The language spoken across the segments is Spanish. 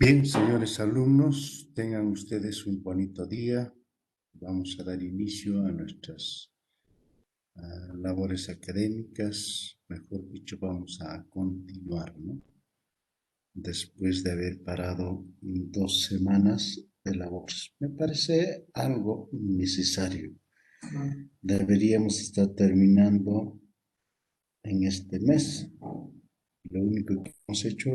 Bien, señores alumnos, tengan ustedes un bonito día. Vamos a dar inicio a nuestras labores académicas. Mejor dicho, vamos a continuar, ¿no? Después de haber parado 2 semanas de labores. Me parece algo necesario. Deberíamos estar terminando en este mes. Lo único que hemos hecho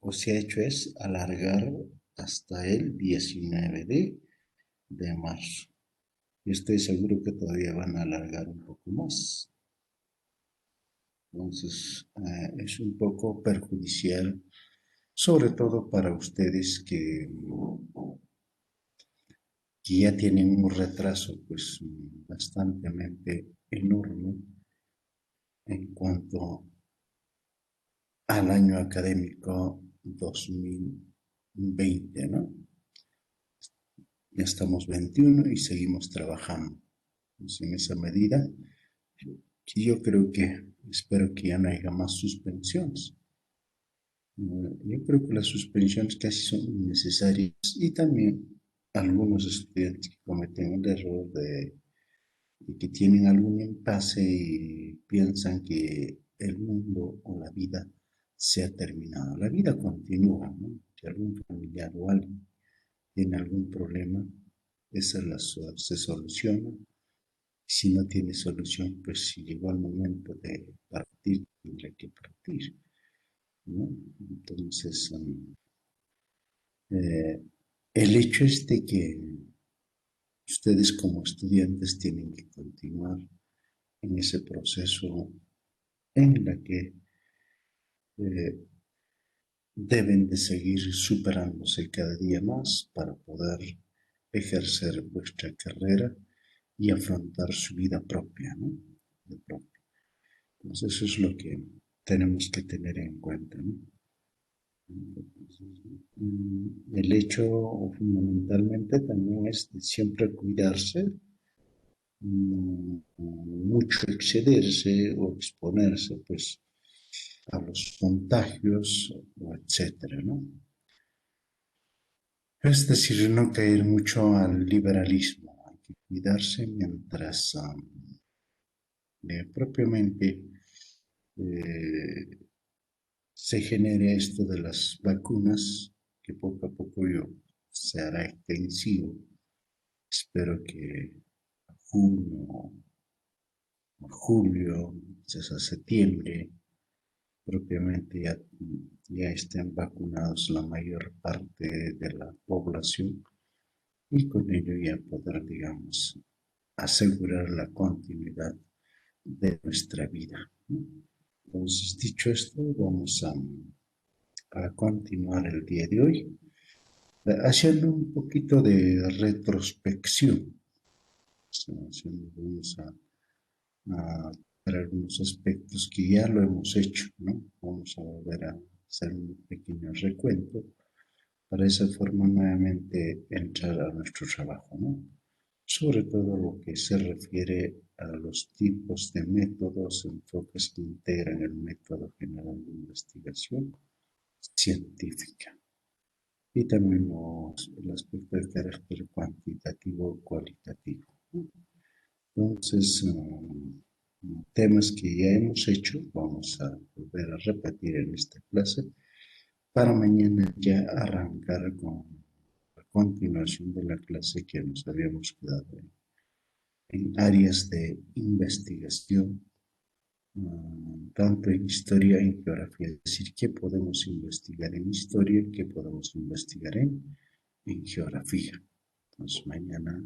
o se ha hecho es alargar hasta el 19 de marzo. Y estoy seguro que todavía van a alargar un poco más. Entonces, es un poco perjudicial, sobre todo para ustedes que ya tienen un retraso pues bastante enorme en cuanto al año académico 2020, ¿no? Ya estamos 21 y seguimos trabajando. Pues en esa medida, yo creo espero que ya no haya más suspensiones. Yo creo que las suspensiones casi son innecesarias y también algunos estudiantes que cometen el error de que tienen algún impasse y piensan que el mundo o la vida se ha terminado. La vida continúa, ¿no? Si algún familiar o alguien tiene algún problema, se soluciona. Si no tiene solución, pues si llegó el momento de partir, tendrá que partir, ¿no? Entonces, eh, el hecho es de que ustedes como estudiantes tienen que continuar en ese proceso en la que eh, deben de seguir superándose cada día más para poder ejercer vuestra carrera y afrontar su vida propia, ¿no? Entonces eso es lo que tenemos que tener en cuenta, ¿no? El hecho fundamentalmente también es de siempre cuidarse, mucho excederse o exponerse pues a los contagios, etcétera, ¿no? Es decir, no caer mucho al liberalismo, hay que cuidarse mientras propiamente eh, se genere esto de las vacunas, que poco a poco se hará extensivo. Espero que a junio, a julio, quizás a septiembre, propiamente ya estén vacunados la mayor parte de la población y con ello ya poder, digamos, asegurar la continuidad de nuestra vida, ¿no? Entonces, dicho esto, vamos a continuar el día de hoy haciendo un poquito de retrospección. Vamos a ver algunos aspectos que ya lo hemos hecho, ¿no? Vamos a volver a hacer un pequeño recuento para de esa forma nuevamente entrar a nuestro trabajo, ¿no? Sobre todo lo que se refiere a los tipos de métodos, enfoques que integran el método general de investigación científica y también el aspecto de carácter cuantitativo o cualitativo. Entonces, temas que ya hemos hecho, vamos a volver a repetir en esta clase para mañana ya arrancar con la continuación de la clase que nos habíamos quedado en áreas de investigación, tanto en historia y en geografía. Es decir, qué podemos investigar en historia, qué podemos investigar en geografía. Entonces, mañana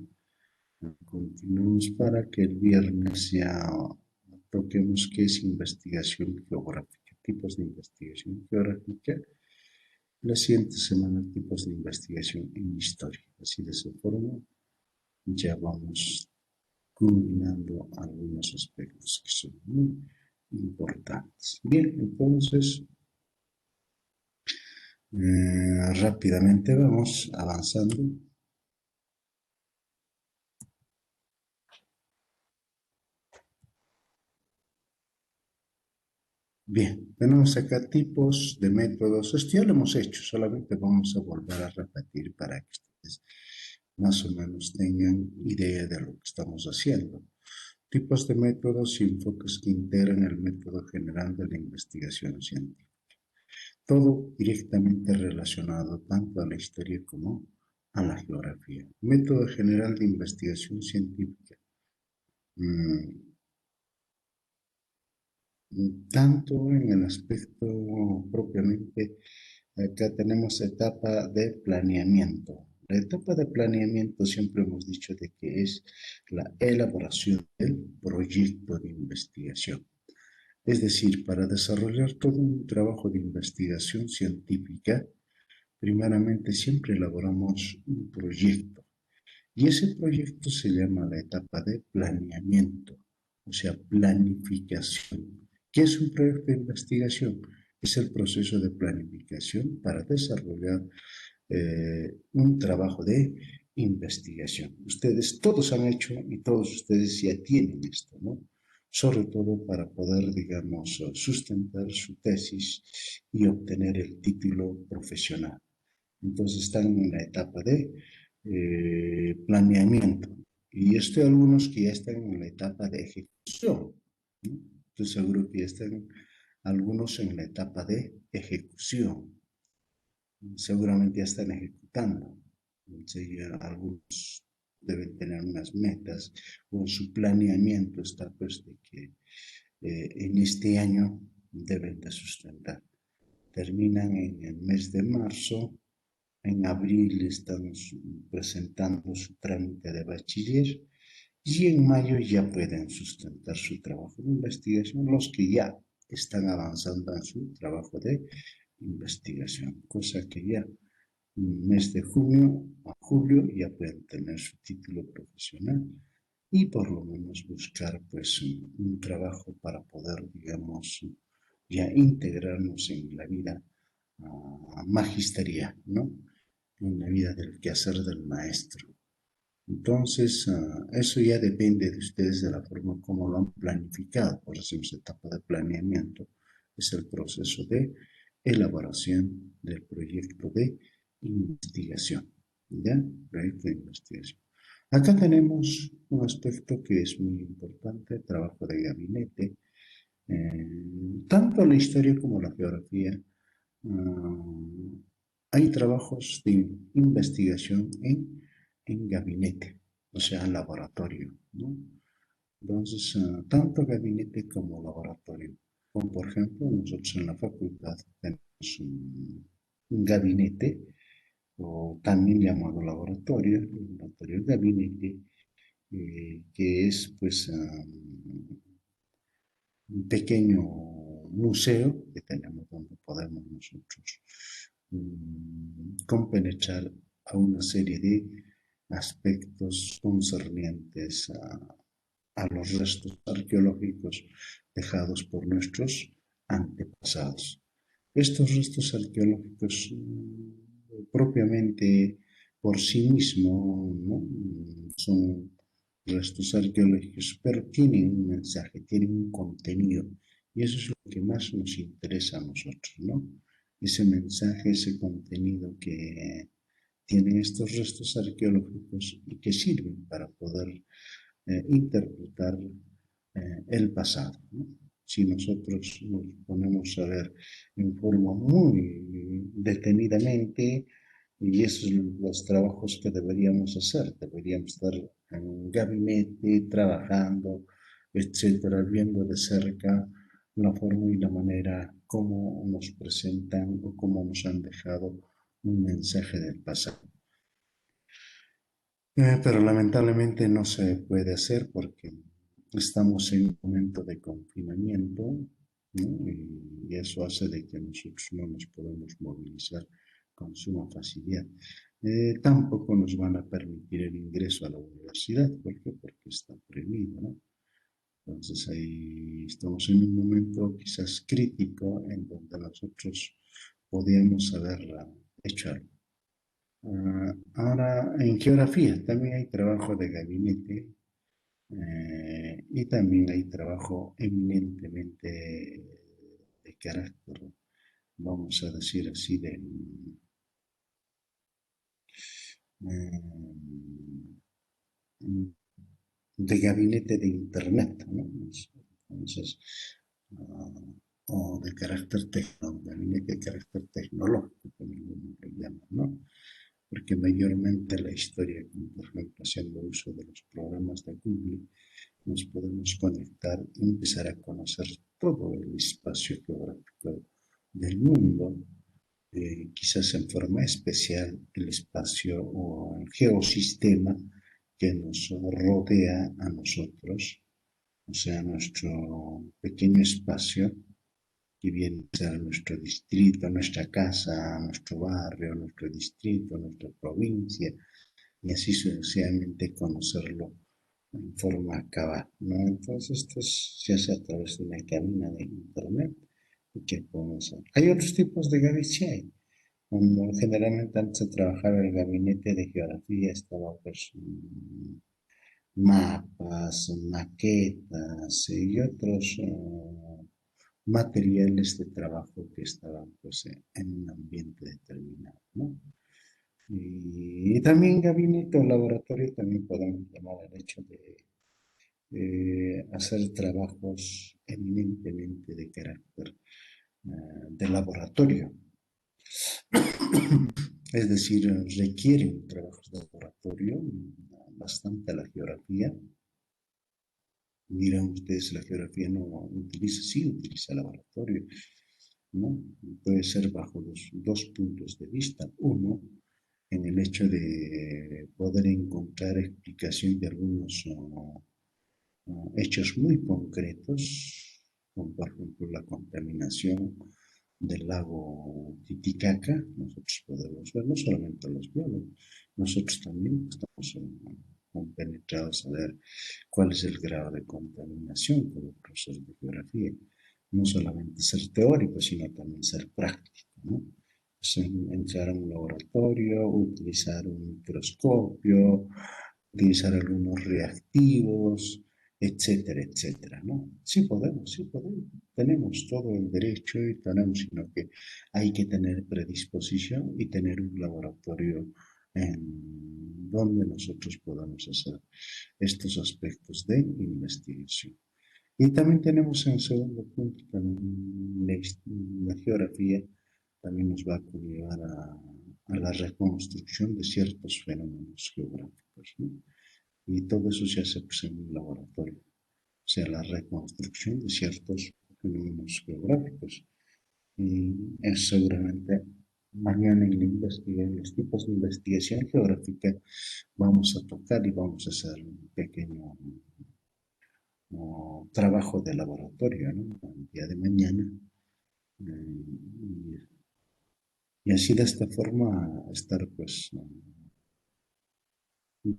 continuamos para que el viernes ya toquemos qué es investigación geográfica, tipos de investigación geográfica. La siguiente semana, tipos de investigación en historia. Así de esa forma, ya vamos culminando algunos aspectos que son muy importantes. Bien, entonces, rápidamente vamos avanzando. Bien, tenemos acá tipos de métodos. Esto ya lo hemos hecho, solamente vamos a volver a repetir para que ustedes más o menos tengan idea de lo que estamos haciendo. Tipos de métodos y enfoques que integran el método general de la investigación científica. Todo directamente relacionado tanto a la historia como a la geografía. Método general de investigación científica. Mm, Tanto en el aspecto propiamente, acá tenemos etapa de planeamiento. La etapa de planeamiento siempre hemos dicho de que es la elaboración del proyecto de investigación. Es decir, para desarrollar todo un trabajo de investigación científica, primeramente siempre elaboramos un proyecto. Y ese proyecto se llama la etapa de planeamiento, o sea, planificación. ¿Qué es un proyecto de investigación? Es el proceso de planificación para desarrollar un trabajo de investigación. Ustedes todos han hecho y todos ustedes ya tienen esto, ¿no? Sobre todo para poder, digamos, sustentar su tesis y obtener el título profesional. Entonces están en la etapa de planeamiento. Y esto hay algunos que ya están en la etapa de ejecución, ¿no? Estoy seguro que ya están algunos en la etapa de ejecución. Seguramente ya están ejecutando. Entonces, algunos deben tener unas metas o su planeamiento está pues de que en este año deben de sustentar. Terminan en el mes de marzo. En abril estamos presentando su trámite de bachiller y en mayo ya pueden sustentar su trabajo de investigación los que ya están avanzando en su trabajo de investigación, cosa que ya en mes de junio a julio ya pueden tener su título profesional y por lo menos buscar pues un trabajo para poder, digamos, ya integrarnos en la vida magisterial, ¿no? En la vida del quehacer del maestro. Entonces, eso ya depende de ustedes de la forma como lo han planificado. Por eso, esa etapa de planeamiento es el proceso de elaboración del proyecto de investigación. ¿Ya? Proyecto de investigación. Acá tenemos un aspecto que es muy importante, el trabajo de gabinete. Tanto la historia como la geografía, hay trabajos de investigación en gabinete, o sea, en laboratorio, ¿no? Entonces, tanto gabinete como laboratorio. Como por ejemplo, nosotros en la facultad tenemos un gabinete, o también llamado laboratorio gabinete, que es pues un pequeño museo que tenemos donde podemos nosotros compenetrar a una serie de aspectos concernientes a los restos arqueológicos dejados por nuestros antepasados. Estos restos arqueológicos propiamente por sí mismos, ¿no? Son restos arqueológicos, pero tienen un mensaje, tienen un contenido, y eso es lo que más nos interesa a nosotros, ¿no? Ese mensaje, ese contenido que tienen estos restos arqueológicos y que sirven para poder interpretar el pasado, ¿no? Si nosotros nos ponemos a ver en forma muy detenidamente, y esos son los trabajos que deberíamos hacer, deberíamos estar en un gabinete, trabajando, etcétera, viendo de cerca la forma y la manera como nos presentan o cómo nos han dejado un mensaje del pasado. Pero lamentablemente no se puede hacer porque estamos en un momento de confinamiento, ¿no? Y eso hace de que nosotros no nos podemos movilizar con suma facilidad. Tampoco nos van a permitir el ingreso a la universidad. ¿Por qué? Porque está prohibido, ¿no? Entonces ahí estamos en un momento quizás crítico en donde nosotros podíamos haber hecho algo. Ahora, en geografía también hay trabajo de gabinete y también hay trabajo eminentemente de carácter, vamos a decir así, mm, de gabinete de Internet, ¿no? Entonces, uh, o de carácter gabinete de carácter tecnológico, como lo llaman, ¿no? Porque mayormente la historia, como por ejemplo haciendo uso de los programas de Google, nos podemos conectar y empezar a conocer todo el espacio geográfico del mundo, quizás en forma especial el espacio o el geosistema que nos rodea a nosotros, o sea, nuestro pequeño espacio que viene a ser nuestro distrito, nuestra casa, nuestro barrio, nuestro distrito, nuestra provincia, y así sucesivamente conocerlo en forma cabal, ¿no? Entonces, esto se hace a través de una cabina de internet y que podemos hacer. Hay otros tipos de gabinetes, sí hay. Generalmente antes de trabajar el gabinete de geografía estaba pues mapas, maquetas y otros materiales de trabajo que estaban pues en un ambiente determinado, ¿no? Y también gabinete o laboratorio también podemos llamar el hecho de hacer trabajos eminentemente de carácter de laboratorio. Es decir, requieren trabajos de laboratorio bastante la geografía. Dirán ustedes, la geografía no utiliza, sí utiliza laboratorio, ¿no? Puede ser bajo los dos puntos de vista. Uno, en el hecho de poder encontrar explicación de algunos hechos muy concretos, como por ejemplo la contaminación del lago Titicaca. Nosotros podemos ver, no solamente los biólogos, nosotros también estamos compenetrados a ver cuál es el grado de contaminación como profesores de geografía. No solamente ser teórico, sino también ser práctico, ¿no? Pues entrar a un laboratorio, utilizar un microscopio, utilizar algunos reactivos, etcétera, etcétera, ¿no? Sí podemos, sí podemos. Tenemos todo el derecho y tenemos, sino que hay que tener predisposición y tener un laboratorio en donde nosotros podamos hacer estos aspectos de investigación. Y también tenemos en segundo punto, también la geografía también nos va a conllevar a la reconstrucción de ciertos fenómenos geográficos, ¿no? Y todo eso se hace pues, en un laboratorio, o sea, la reconstrucción de ciertos fenómenos geográficos. Y es seguramente mañana en los tipos de investigación geográfica vamos a tocar y vamos a hacer un pequeño trabajo de laboratorio, ¿no? El día de mañana. Y así de esta forma estar pues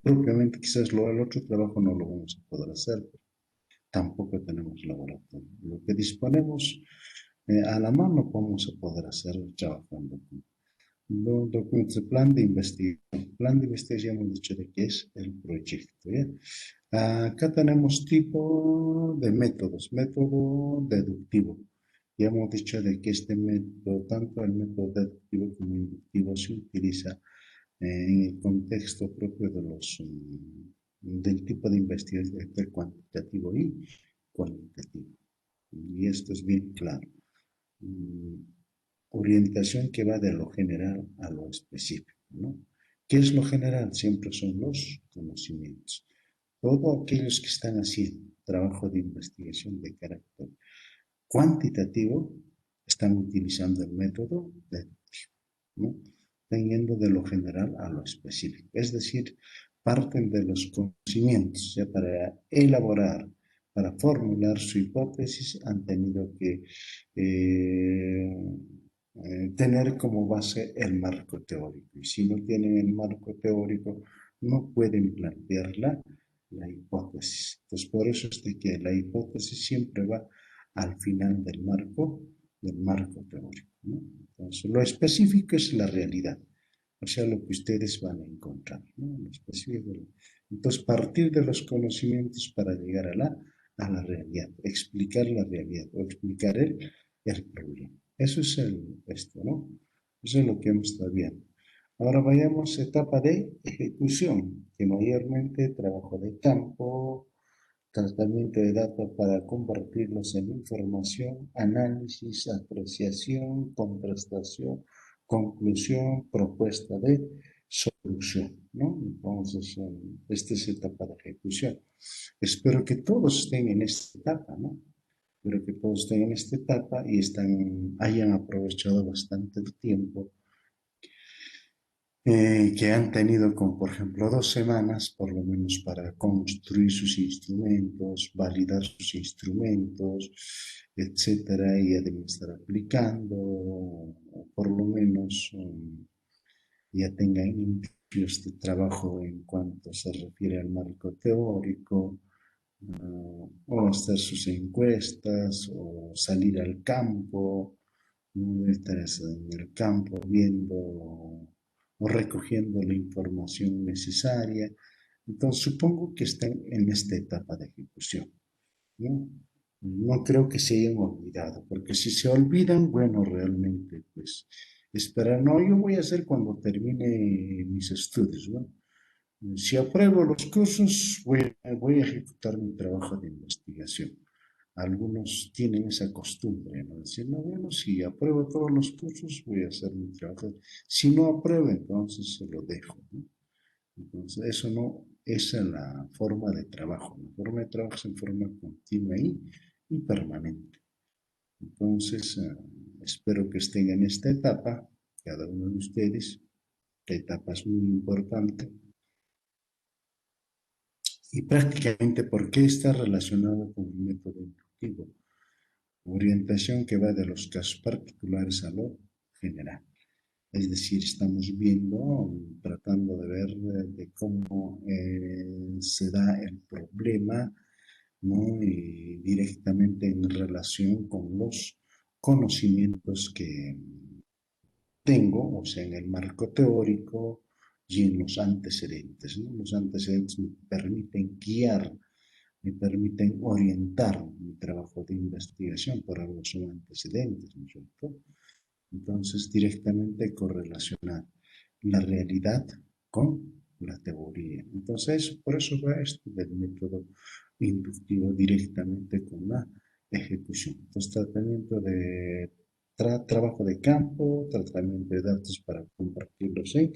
propiamente quizás el otro trabajo no lo vamos a poder hacer, tampoco tenemos laboratorio. Lo que disponemos a la mano vamos a poder hacer trabajando con los documentos de plan de investigación. Plan de investigación hemos dicho de qué es el proyecto. ¿Ya? Acá tenemos tipo de métodos. Método deductivo. Ya hemos dicho de que este método, tanto el método deductivo como inductivo, se utiliza en el contexto propio de del tipo de investigación cuantitativo y cualitativo. Y esto es bien claro. Mm, Orientación que va de lo general a lo específico, ¿no? ¿Qué es lo general? Siempre son los conocimientos. Todos aquellos que están haciendo trabajo de investigación de carácter cuantitativo están utilizando el método deductivo, ¿no? Están yendo de lo general a lo específico. Es decir, parten de los conocimientos ya para elaborar, para formular su hipótesis, han tenido que tener como base el marco teórico. Y si no tienen el marco teórico, no pueden plantear la hipótesis. Entonces, por eso es de que la hipótesis siempre va al final del marco teórico, ¿no? Entonces, lo específico es la realidad, o sea, lo que ustedes van a encontrar, ¿no? Lo específico. Entonces, partir de los conocimientos para llegar a la realidad, explicar la realidad o explicar el problema. Eso es esto, ¿no? Eso es lo que hemos estado viendo. Ahora vayamos a etapa de ejecución, que mayormente trabajo de campo, tratamiento de datos para convertirlos en información, análisis, apreciación, contrastación, conclusión, propuesta de solución, ¿no? Entonces, esta es etapa de ejecución. Espero que todos estén en esta etapa, ¿no? Espero que todos estén en esta etapa y hayan aprovechado bastante el tiempo que han tenido, como por ejemplo 2 semanas, por lo menos para construir sus instrumentos, validar sus instrumentos, etcétera, y ya deben estar aplicando, o por lo menos ya tengan indicios de trabajo en cuanto se refiere al marco teórico, o hacer sus encuestas, o salir al campo, ¿no? Estar en el campo viendo o recogiendo la información necesaria. Entonces, supongo que están en esta etapa de ejecución, ¿no? No creo que se hayan olvidado, porque si se olvidan, bueno, realmente, pues, esperar, no, yo voy a hacer cuando termine mis estudios, ¿no? Si apruebo los cursos, voy a ejecutar mi trabajo de investigación. Algunos tienen esa costumbre, ¿no? Decir, no, bueno, si apruebo todos los cursos, voy a hacer mi trabajo. Si no apruebo, entonces se lo dejo, ¿no? Entonces, eso no, esa es la forma de trabajo. La forma de trabajo es en forma continua y permanente. Entonces, espero que estén en esta etapa, cada uno de ustedes. La etapa es muy importante. Y prácticamente, ¿por qué está relacionado con el método inductivo? Orientación que va de los casos particulares a lo general. Es decir, estamos viendo, tratando de ver de cómo se da el problema, ¿no? Y directamente en relación con los conocimientos que tengo, o sea, en el marco teórico y en los antecedentes, ¿no? Los antecedentes me permiten guiar, me permiten orientar mi trabajo de investigación, por algo son antecedentes, ¿no es cierto? Entonces, directamente correlacionar la realidad con la teoría. Entonces, por eso va esto del método inductivo directamente con la ejecución. Entonces, tratamiento de trabajo de campo, tratamiento de datos para compartirlos en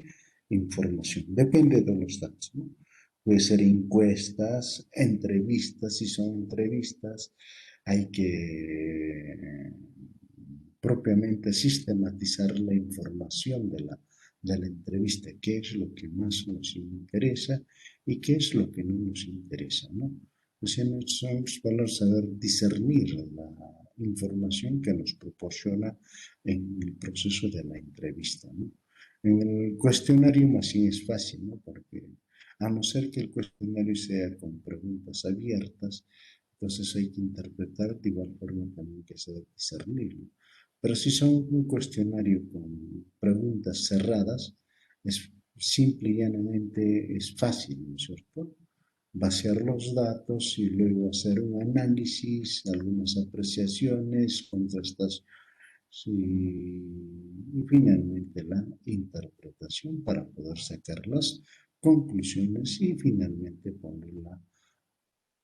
información. Depende de los datos, ¿no? Puede ser encuestas, entrevistas, si son entrevistas, hay que propiamente sistematizar la información de la entrevista, qué es lo que más nos interesa y qué es lo que no nos interesa, ¿no? O sea, somos para saber discernir la información que nos proporciona en el proceso de la entrevista, ¿no? En el cuestionario más bien es fácil, ¿no? Porque a no ser que el cuestionario sea con preguntas abiertas, entonces hay que interpretar de igual forma también que se debe discernir, ¿no? Pero si son un cuestionario con preguntas cerradas, es simple y llanamente es fácil, ¿no es cierto? Vaciar los datos y luego hacer un análisis, algunas apreciaciones, contrastas y finalmente la interpretación para poder sacar las conclusiones y finalmente poner la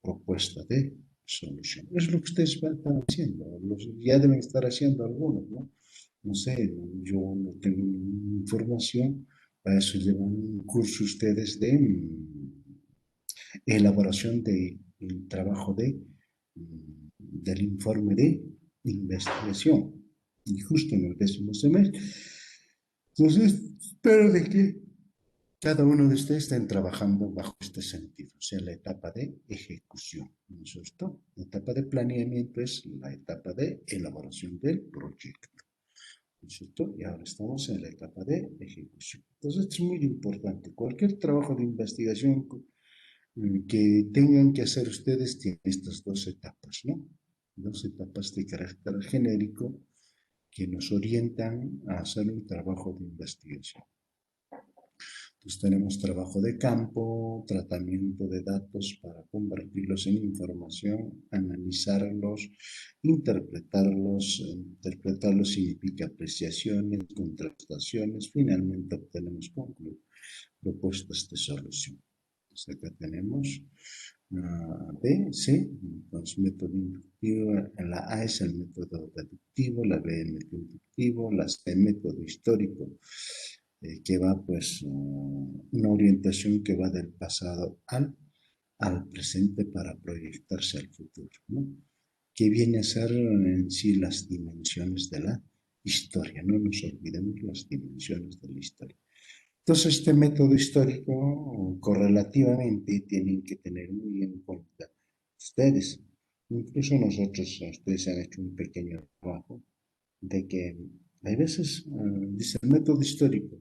propuesta de solución. Es lo que ustedes están haciendo, ya deben estar haciendo algunos, ¿no? No sé, yo no tengo información, para eso llevan un curso ustedes de elaboración del trabajo del informe de investigación. Y justo en el 10.º semestre. Entonces, espero de que cada uno de ustedes estén trabajando bajo este sentido, o sea, la etapa de ejecución, ¿no es cierto? La etapa de planeamiento es la etapa de elaboración del proyecto, ¿no es cierto? Y ahora estamos en la etapa de ejecución. Entonces, esto es muy importante. Cualquier trabajo de investigación que tengan que hacer ustedes tiene estas 2 etapas, ¿no? 2 etapas de carácter genérico que nos orientan a hacer un trabajo de investigación. Pues tenemos trabajo de campo, tratamiento de datos para convertirlos en información, analizarlos, interpretarlos. Interpretarlos significa apreciaciones, contrastaciones. Finalmente obtenemos propuestas de solución. Entonces acá tenemos B, C, entonces método inductivo, la A es el método deductivo, la B el método inductivo, la C el método histórico, que va pues una orientación que va del pasado al presente para proyectarse al futuro, ¿no? Que viene a ser en sí las dimensiones de la historia, no nos olvidemos las dimensiones de la historia. Entonces, este método histórico, correlativamente, tienen que tener muy en cuenta ustedes. Incluso nosotros, ustedes han hecho un pequeño trabajo de que hay veces, dice, el método histórico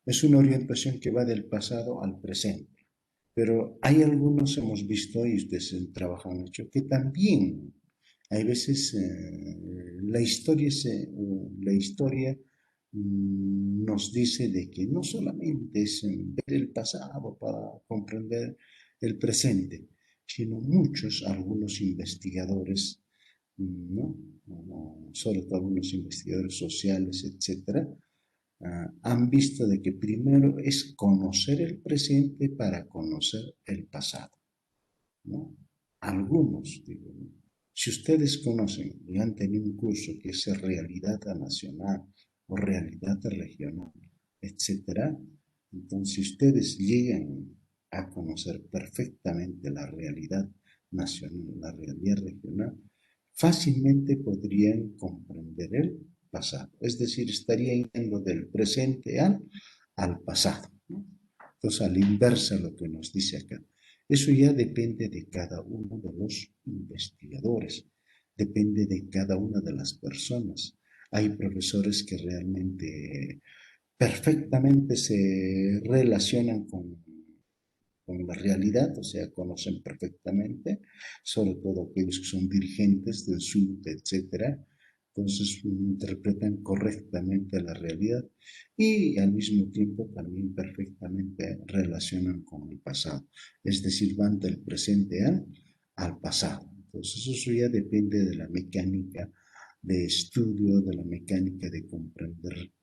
es una orientación que va del pasado al presente. Pero hay algunos, hemos visto, y ustedes trabajan mucho, que también hay veces la historia nos dice de que no solamente es ver el pasado para comprender el presente, sino algunos investigadores, ¿no? Sobre todo algunos investigadores sociales, etcétera, han visto de que primero es conocer el presente para conocer el pasado, ¿no? Algunos, digo, ¿no? Si ustedes conocen y han tenido un curso que es realidad nacional o realidad regional, etcétera, entonces si ustedes llegan a conocer perfectamente la realidad nacional, la realidad regional, fácilmente podrían comprender el pasado. Es decir, estarían yendo del presente al pasado, ¿no? Entonces, a la inversa lo que nos dice acá. Eso ya depende de cada uno de los investigadores, depende de cada una de las personas. Hay profesores que realmente perfectamente se relacionan con la realidad, o sea, conocen perfectamente, sobre todo aquellos que son dirigentes del sur, etcétera. Entonces interpretan correctamente la realidad y al mismo tiempo también perfectamente relacionan con el pasado, es decir, van del presente al pasado. Entonces eso ya depende de la mecánica de estudio, de la mecánica de comprender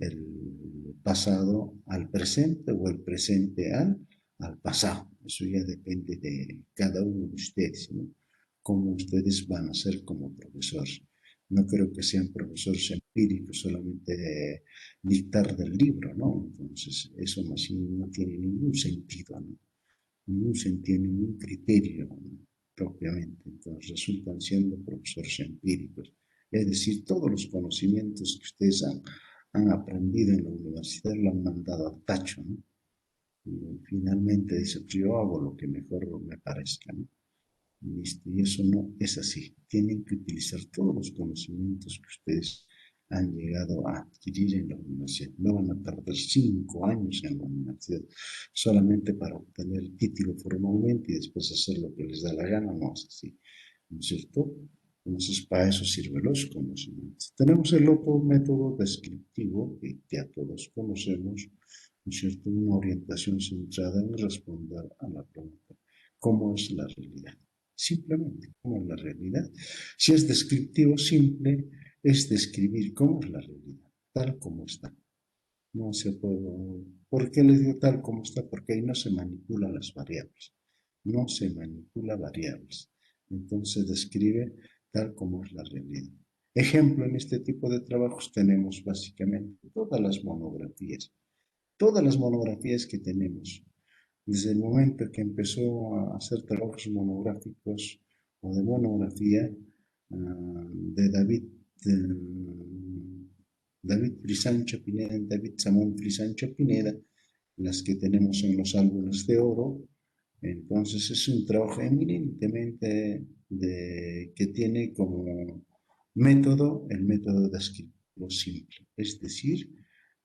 el pasado al presente o el presente al pasado. Eso ya depende de cada uno de ustedes, ¿no? Cómo ustedes van a ser como profesores. No creo que sean profesores empíricos, solamente de dictar del libro, ¿no? Entonces, eso más bien no tiene ningún sentido, ¿no? Ningún sentido, ningún criterio, ¿no? Propiamente. Entonces, resultan siendo profesores empíricos. Es decir, todos los conocimientos que ustedes han aprendido en la universidad lo han mandado al tacho, ¿no? Y finalmente dice, pues yo hago lo que mejor me parezca, ¿no? Y eso no es así. Tienen que utilizar todos los conocimientos que ustedes han llegado a adquirir en la universidad. No van a perder 5 años en la universidad solamente para obtener el título formalmente y después hacer lo que les da la gana. No es así, ¿no es cierto? Entonces, para eso sirven los conocimientos. Tenemos el otro método descriptivo que ya todos conocemos, ¿no es cierto? Una orientación centrada en responder a la pregunta, ¿cómo es la realidad? Simplemente, ¿cómo es la realidad? Si es descriptivo, simple, es describir cómo es la realidad, tal como está. No se puede. ¿Por qué les digo tal como está? Porque ahí no se manipulan las variables. No se manipula variables. Entonces describe tal como es la realidad. Ejemplo, en este tipo de trabajos tenemos básicamente todas las monografías. Todas las monografías que tenemos. Desde el momento que empezó a hacer trabajos monográficos o de monografía de David Frisancho Pineda, David Samón Frisancho Pineda, las que tenemos en los álbumes de oro. Entonces es un trabajo eminentemente que tiene como método el método descriptivo simple, es decir,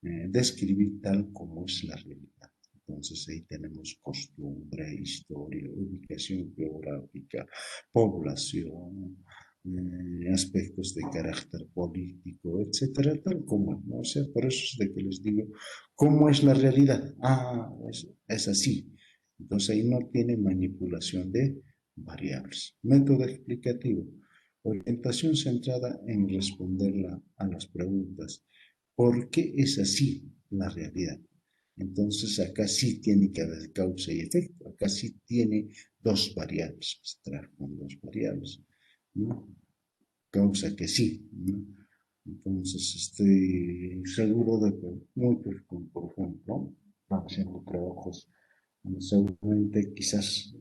describir tal como es la realidad. Entonces ahí tenemos costumbre, historia, ubicación geográfica, población, aspectos de carácter político, etcétera, tal como, ¿no? O sea, por eso es de que les digo, ¿cómo es la realidad? Ah, es así. Entonces ahí no tiene manipulación de variables. Método explicativo. Orientación centrada en responder a las preguntas. ¿Por qué es así la realidad? Entonces acá sí tiene que haber causa y efecto. Acá sí tiene dos variables, extraer con dos variables, ¿no? Causa que sí, ¿no? Entonces estoy seguro de que muchos, como por ejemplo, están haciendo trabajos seguramente quizás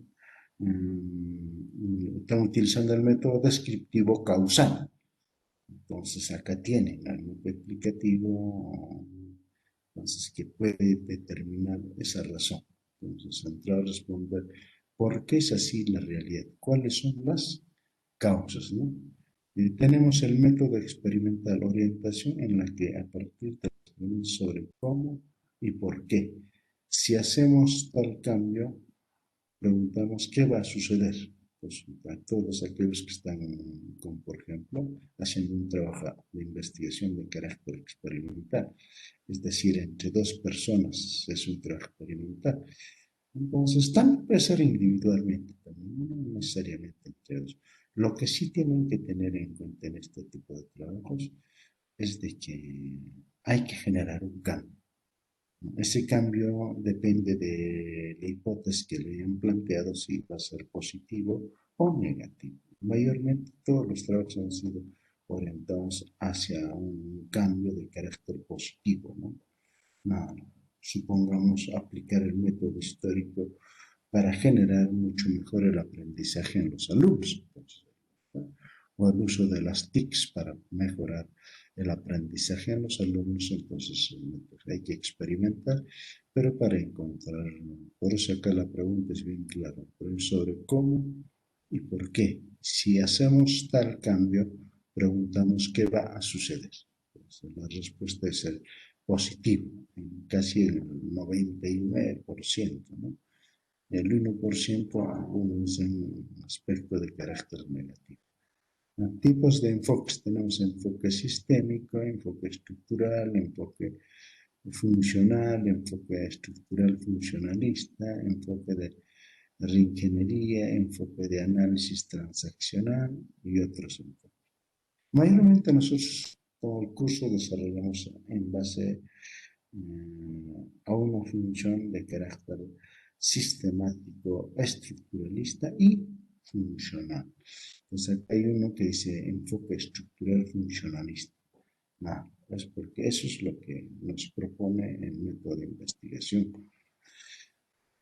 están utilizando el método descriptivo causal. Entonces acá tienen el método explicativo, entonces que puede determinar esa razón. Entonces entrar a responder por qué es así la realidad, cuáles son las causas, ¿no? Tenemos el método experimental orientación en la que a partir de sobre cómo y por qué, si hacemos tal cambio, preguntamos qué va a suceder. Pues a todos aquellos que están, como por ejemplo, haciendo un trabajo de investigación de carácter experimental, es decir, entre dos personas es un trabajo experimental. Entonces, también puede ser individualmente, también, no necesariamente entre dos. Lo que sí tienen que tener en cuenta en este tipo de trabajos es de que hay que generar un cambio. Ese cambio depende de la hipótesis que le hayan planteado, si va a ser positivo o negativo. Mayormente todos los trabajos han sido orientados hacia un cambio de carácter positivo, ¿no? No, supongamos aplicar el método histórico para generar mucho mejor el aprendizaje en los alumnos. Entonces, ¿no? O el uso de las TICs para mejorar el aprendizaje en los alumnos, entonces hay que experimentar, pero para encontrar, por eso acá la pregunta es bien clara, pero es sobre cómo y por qué. Si hacemos tal cambio, preguntamos qué va a suceder. Entonces, la respuesta es el positivo, en casi el 99%, ¿no? El 1% algunos en un aspecto de carácter negativo. Tipos de enfoques. Tenemos enfoque sistémico, enfoque estructural, enfoque funcional, enfoque estructural funcionalista, enfoque de reingeniería, enfoque de análisis transaccional y otros enfoques. Mayormente nosotros todo el curso desarrollamos en base a una función de carácter sistemático, estructuralista y funcional. Entonces, hay uno que dice enfoque estructural funcionalista. Nada, es porque eso es lo que nos propone el método de investigación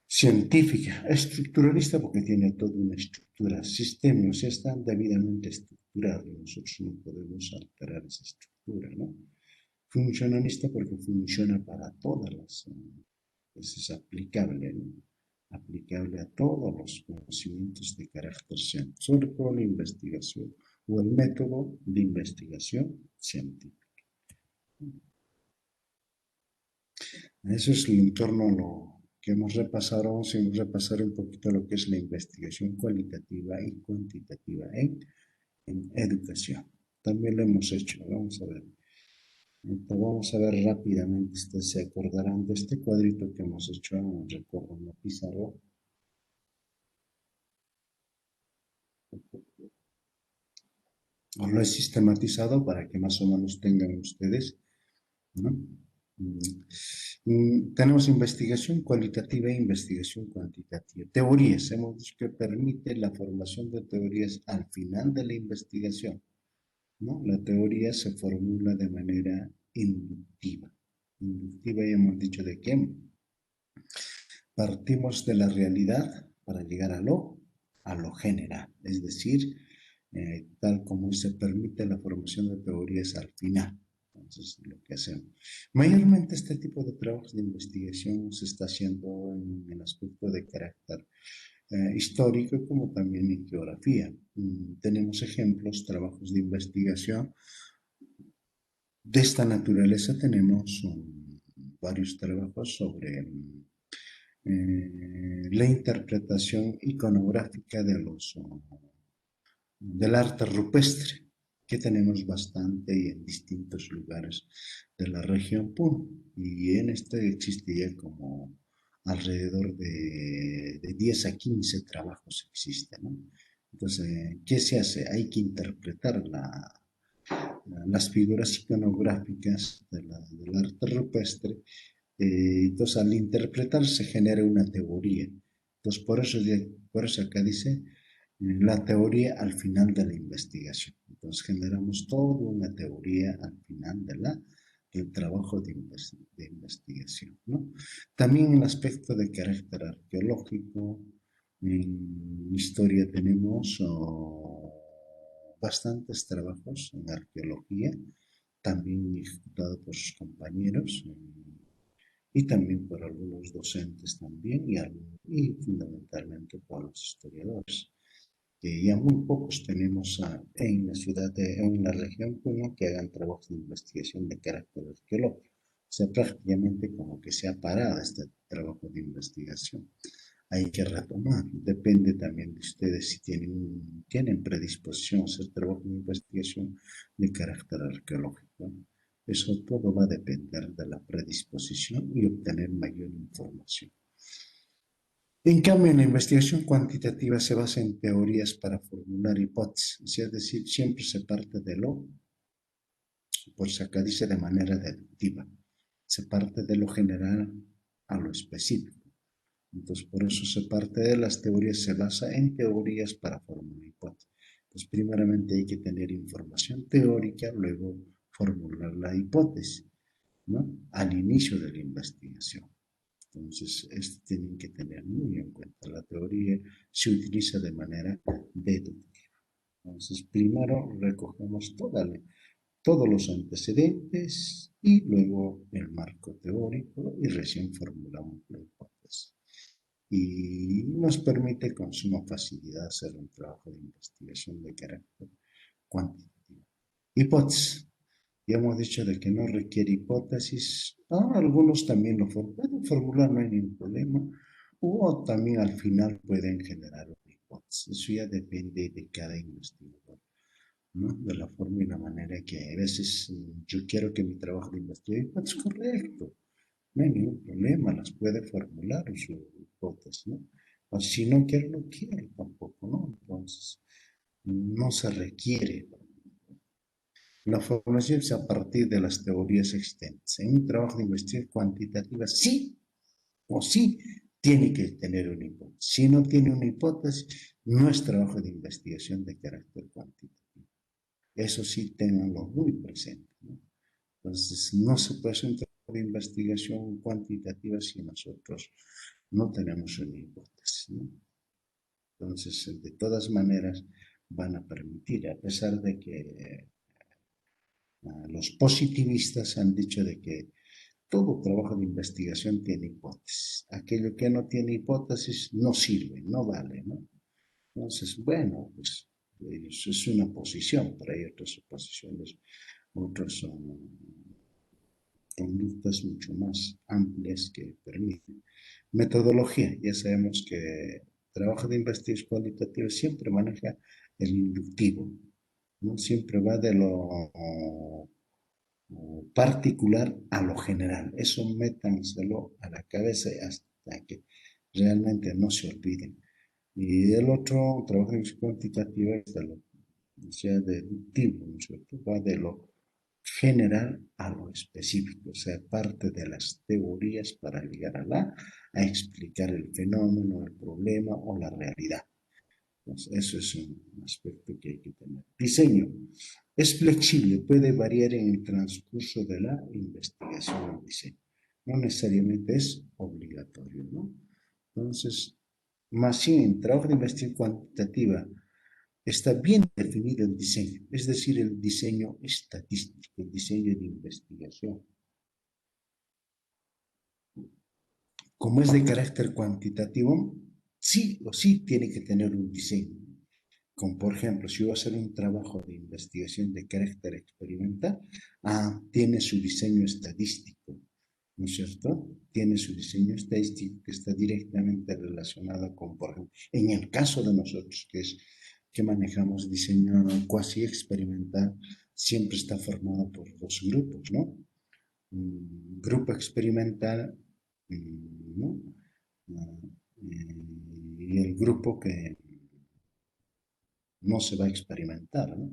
científica, estructuralista porque tiene toda una estructura, sistema, o sea, está debidamente estructurado y nosotros no podemos alterar esa estructura, ¿no? Funcionalista porque funciona para todas las, pues es aplicable, ¿no? Aplicable a todos los conocimientos de carácter científico, sobre todo la investigación o el método de investigación científica. Eso es el entorno a lo que hemos repasado. Vamos a repasar un poquito lo que es la investigación cualitativa y cuantitativa en educación. También lo hemos hecho, vamos a ver. Entonces, vamos a ver rápidamente, ustedes se acordarán de este cuadrito que hemos hecho, recuerdo en la pizarra. Os lo he sistematizado para que más o menos tengan ustedes, ¿no? Tenemos investigación cualitativa e investigación cuantitativa. Teorías, hemos dicho que permite la formación de teorías al final de la investigación, ¿no? La teoría se formula de manera inductiva. Inductiva ya hemos dicho de qué. Partimos de la realidad para llegar a lo general, es decir, tal como se permite la formación de teorías al final. Entonces, lo que hacemos. Mayormente este tipo de trabajos de investigación se está haciendo en el aspecto de carácter histórico como también en geografía. Tenemos ejemplos, trabajos de investigación de esta naturaleza. Tenemos varios trabajos sobre la interpretación iconográfica de los del arte rupestre, que tenemos bastante y en distintos lugares de la región Puno. Y en este existe ya como alrededor de 10 a 15 trabajos existen, ¿no? Entonces, ¿qué se hace? Hay que interpretar las figuras iconográficas del arte rupestre. Entonces, al interpretar se genera una teoría. Entonces, por eso acá dice la teoría al final de la investigación. Entonces, generamos toda una teoría al final del trabajo de investigación, ¿no? También en aspecto de carácter arqueológico, en historia tenemos bastantes trabajos en arqueología, también ejecutado por sus compañeros y también por algunos docentes también y fundamentalmente por los historiadores. Que ya muy pocos tenemos en la en la región Puno que hagan trabajos de investigación de carácter arqueológico. O sea, prácticamente como que se ha parado este trabajo de investigación. Hay que retomar. Depende también de ustedes si tienen predisposición a hacer trabajo de investigación de carácter arqueológico. Eso todo va a depender de la predisposición y obtener mayor información. En cambio, en la investigación cuantitativa se basa en teorías para formular hipótesis, es decir, siempre se parte de lo, pues acá dice de manera deductiva, se parte de lo general a lo específico. Entonces, por eso se parte de las teorías, se basa en teorías para formular hipótesis. Entonces, primeramente hay que tener información teórica, luego formular la hipótesis, ¿no? Al inicio de la investigación. Entonces, esto tienen que tener muy en cuenta. La teoría se utiliza de manera deductiva. Entonces, primero recogemos todos los antecedentes y luego el marco teórico y recién formulamos la hipótesis. Y nos permite con suma facilidad hacer un trabajo de investigación de carácter cuantitativo. Hipótesis. Ya hemos dicho de que no requiere hipótesis. Algunos también pueden formular, no hay ningún problema. O también al final pueden generar una hipótesis. Eso ya depende de cada investigador, ¿no? De la forma y la manera que a veces yo quiero que mi trabajo de investigación es correcto. No hay ningún problema, las puede formular su hipótesis, ¿no? O si no quiere, no quiere tampoco, ¿no? Entonces, no se requiere. La formulación es a partir de las teorías existentes. En un trabajo de investigación cuantitativa, sí o sí tiene que tener una hipótesis. Si no tiene una hipótesis, no es trabajo de investigación de carácter cuantitativo. Eso sí, tenganlo muy presente, ¿no? Entonces, no se puede hacer un trabajo de investigación cuantitativa si nosotros no tenemos una hipótesis, ¿no? Entonces, de todas maneras, van a permitir, a pesar de que los positivistas han dicho de que todo trabajo de investigación tiene hipótesis. Aquello que no tiene hipótesis no sirve, no vale, ¿no? Entonces, bueno, pues es una posición, pero hay otras posiciones, otras son conductas mucho más amplias que permiten. Metodología, ya sabemos que el trabajo de investigación cualitativa siempre maneja el inductivo, ¿no? Siempre va de lo particular a lo general. Eso métanselo a la cabeza hasta que realmente no se olviden. Y el otro trabajo de cuantitativa es de lo sea deductivo, ¿no es cierto? Va de lo general a lo específico, o sea, parte de las teorías para llegar a explicar el fenómeno, el problema o la realidad. Entonces, eso es un aspecto que hay que tener. Diseño. Es flexible, puede variar en el transcurso de la investigación o diseño. No necesariamente es obligatorio, ¿no? Entonces, más bien, en trabajo de investigación cuantitativa está bien definido el diseño, es decir, el diseño estadístico, el diseño de investigación. Como es de carácter cuantitativo, sí o sí tiene que tener un diseño. Como por ejemplo, si voy a hacer un trabajo de investigación de carácter experimental, tiene su diseño estadístico, ¿no es cierto? Tiene su diseño estadístico que está directamente relacionado con, por ejemplo, en el caso de nosotros, que manejamos diseño cuasi experimental siempre está formado por dos grupos, ¿no? Un grupo experimental, ¿no? Ah, y el grupo que no se va a experimentar, ¿no?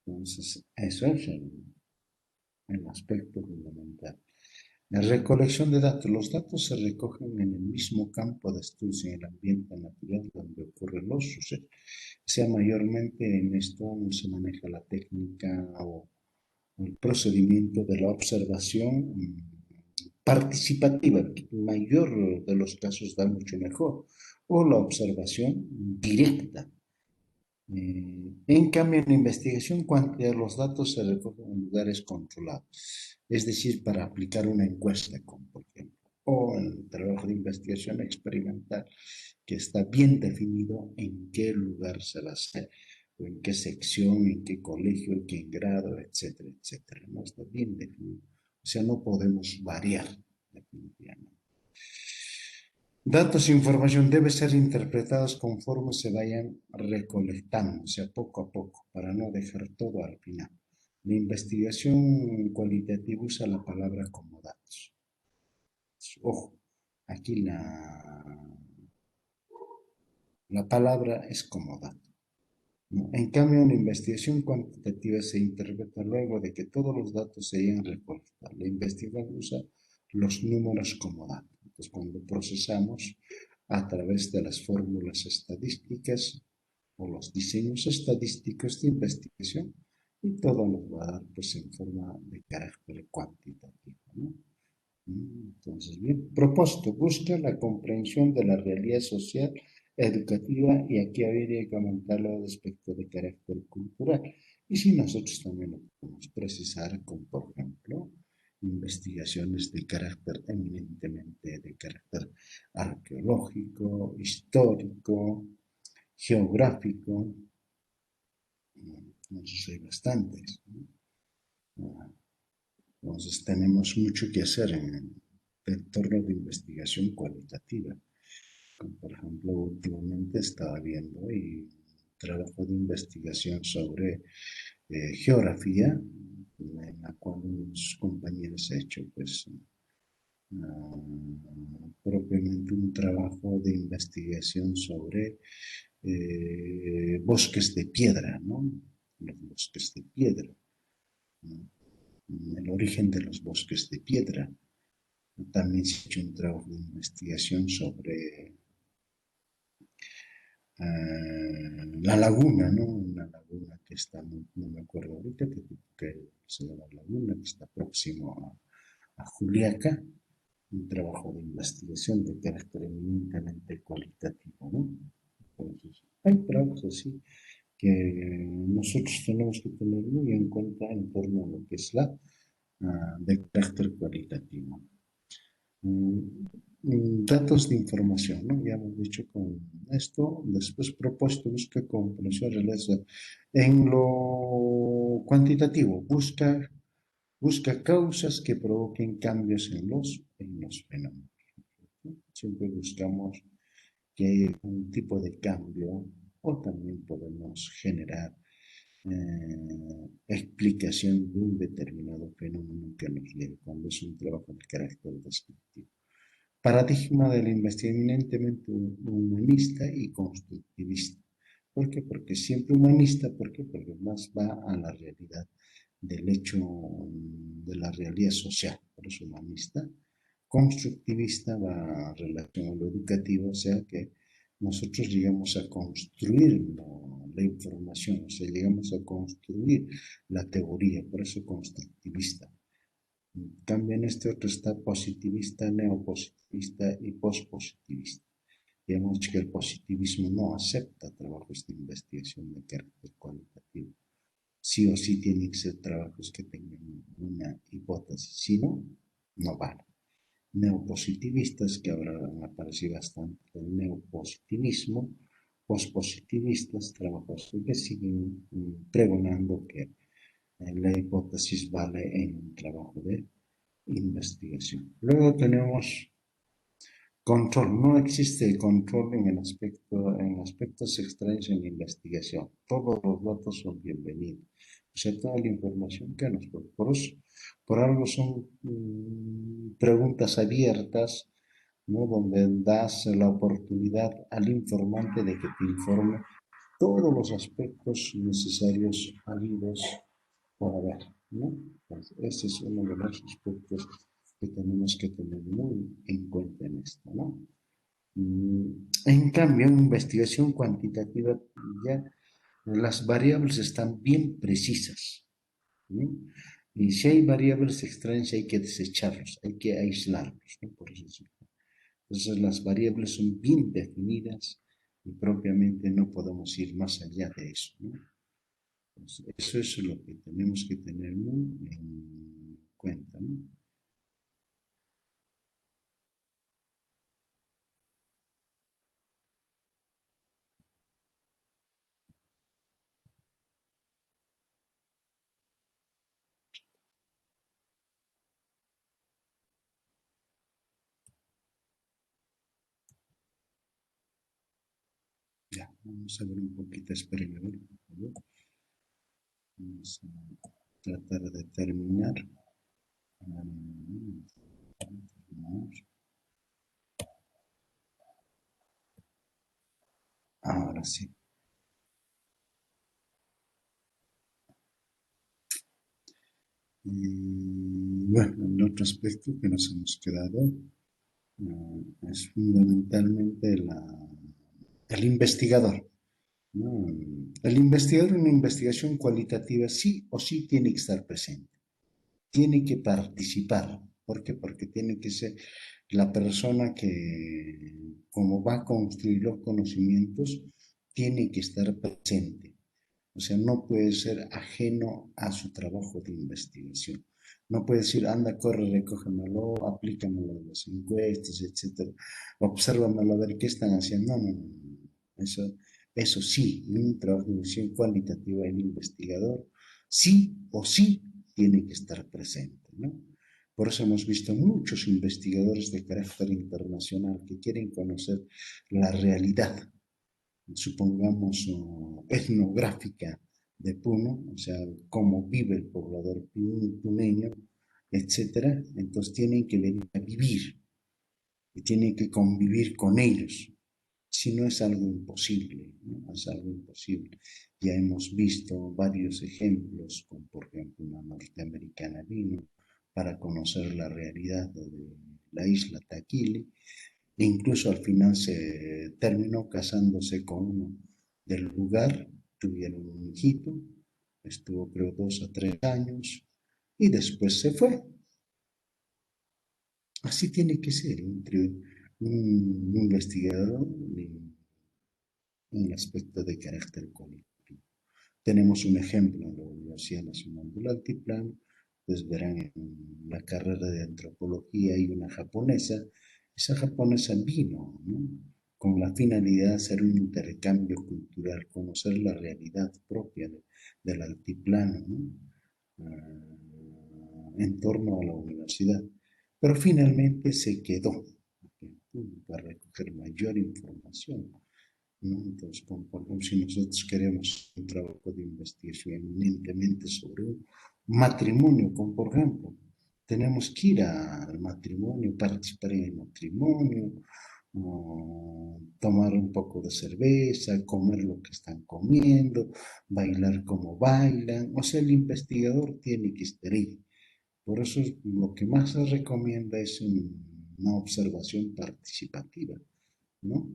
Entonces, eso es el aspecto fundamental. La recolección de datos. Los datos se recogen en el mismo campo de estudio, en el ambiente natural donde ocurren los sucesos. O sea, mayormente en esto se maneja la técnica o el procedimiento de la observación participativa, que en mayor de los casos da mucho mejor, o la observación directa. En cambio, en la investigación cuántica los datos se recogen en lugares controlados, es decir, para aplicar una encuesta, como por ejemplo, o en el trabajo de investigación experimental, que está bien definido en qué lugar se va a hacer, o en qué sección, en qué colegio, en qué grado, etcétera, etcétera. No está bien definido. O sea, no podemos variar definitivamente. Datos e información deben ser interpretados conforme se vayan recolectando, o sea, poco a poco, para no dejar todo al final. La investigación cualitativa usa la palabra como datos. Ojo, aquí la palabra es como dato, ¿no? En cambio, una investigación cuantitativa se interpreta luego de que todos los datos se hayan recolectado. La investigación usa los números como datos. Entonces, cuando procesamos a través de las fórmulas estadísticas o los diseños estadísticos de investigación, y todo nos va a dar pues, en forma de carácter cuantitativo, ¿no? Entonces, bien, propósito, busca la comprensión de la realidad social, educativa, y aquí habría que comentarlo respecto de carácter cultural. Y si nosotros también lo podemos precisar con, por ejemplo, investigaciones de carácter eminentemente de carácter arqueológico, histórico, geográfico, entonces hay bastantes, ¿no? Entonces tenemos mucho que hacer en el entorno de investigación cualitativa. Como por ejemplo, últimamente estaba viendo y trabajo de investigación sobre geografía, en la cual unos compañeros han hecho pues propiamente un trabajo de investigación sobre bosques de piedra, ¿no? Los bosques de piedra, ¿no? El origen de los bosques de piedra. También se ha hecho un trabajo de investigación sobre la laguna, ¿no? Una laguna que está, no me acuerdo ahorita, que se llama Laguna, que está próximo a Juliaca, un trabajo de investigación de carácter eminentemente cualitativo, ¿no? Entonces, hay trabajos así que nosotros tenemos que tener muy en cuenta en torno a lo que es la de carácter cualitativo. Datos de información, ¿no? Ya hemos dicho con esto. Después propuesto busca comprensión realiza en lo cuantitativo, busca causas que provoquen cambios en los fenómenos, ¿no? Siempre buscamos que haya un tipo de cambio o también podemos generar explicación de un determinado fenómeno que nos lleve cuando es un trabajo de carácter descriptivo. Paradigma de la investigación eminentemente humanista y constructivista. ¿Por qué? Porque siempre humanista, ¿por qué? Porque más va a la realidad del hecho de la realidad social, por eso humanista. Constructivista va a relación a lo educativo, o sea que nosotros llegamos a construir la información, o sea, llegamos a construir la teoría, por eso constructivista. También este otro está positivista, neopositivista y pospositivista. Digamos que el positivismo no acepta trabajos de investigación de carácter cualitativo. Sí o sí tienen que ser trabajos que tengan una hipótesis, si no, no vale. Neopositivistas, que ahora han aparecido bastante, el neopositivismo, pospositivistas, trabajos que siguen pregonando que la hipótesis vale en un trabajo de investigación. Luego tenemos Control, no existe control en aspectos extraños en la investigación. Todos los datos son bienvenidos. O sea, toda la información que nos por algo son preguntas abiertas, ¿no? Donde das la oportunidad al informante de que te informe todos los aspectos necesarios habidos por haber, ¿no? Pues ese es uno de los aspectos que tenemos que tener muy en cuenta en esto, ¿no? En cambio, en investigación cuantitativa ya las variables están bien precisas, ¿no? Y si hay variables extrañas hay que desecharlos, hay que aislarlos, ¿no? Por eso sí. Entonces las variables son bien definidas y propiamente no podemos ir más allá de eso, ¿no? Entonces, eso es lo que tenemos que tener muy en cuenta, ¿no? Ya, vamos a ver un poquito, espérenme, a ver, por favor. Vamos a tratar de terminar. Ahora sí. Bueno, el otro aspecto que nos hemos quedado es fundamentalmente el investigador, ¿no? El investigador en una investigación cualitativa sí o sí tiene que estar presente, tiene que participar. ¿Por qué? Porque tiene que ser la persona que, como va a construir los conocimientos, tiene que estar presente. O sea, no puede ser ajeno a su trabajo de investigación. No puede decir, anda, corre, recógemelo, aplícamelo en las encuestas, etcétera. Obsérvamelo a ver qué están haciendo. No, no, no, no. Eso sí, en un trabajo de investigación cualitativa, el investigador sí o sí tiene que estar presente, ¿no? Por eso hemos visto muchos investigadores de carácter internacional que quieren conocer la realidad, supongamos, etnográfica de Puno, o sea, cómo vive el poblador puneño, etcétera. Entonces tienen que venir a vivir y tienen que convivir con ellos. Si no es algo imposible, ¿no? Es algo imposible. Ya hemos visto varios ejemplos, como por ejemplo una norteamericana vino para conocer la realidad de la isla Taquile, e incluso al final se terminó casándose con uno del lugar, tuvieron un hijito, estuvo creo 2 a 3 años y después se fue. Así tiene que ser entre un investigador en un aspecto de carácter colectivo. Tenemos un ejemplo en la Universidad Nacional del Altiplano, pues verán en la carrera de antropología hay una japonesa, esa japonesa vino, ¿no? Con la finalidad de hacer un intercambio cultural, conocer la realidad propia del altiplano, ¿no? En torno a la universidad. Pero finalmente se quedó para recoger mayor información, ¿no? Entonces, por ejemplo, si nosotros queremos un trabajo de investigación eminentemente sobre un matrimonio, como por ejemplo, tenemos que ir al matrimonio, participar en el matrimonio, tomar un poco de cerveza, comer lo que están comiendo, bailar como bailan. O sea, el investigador tiene que estar ahí. Por eso lo que más se recomienda es una observación participativa, ¿no?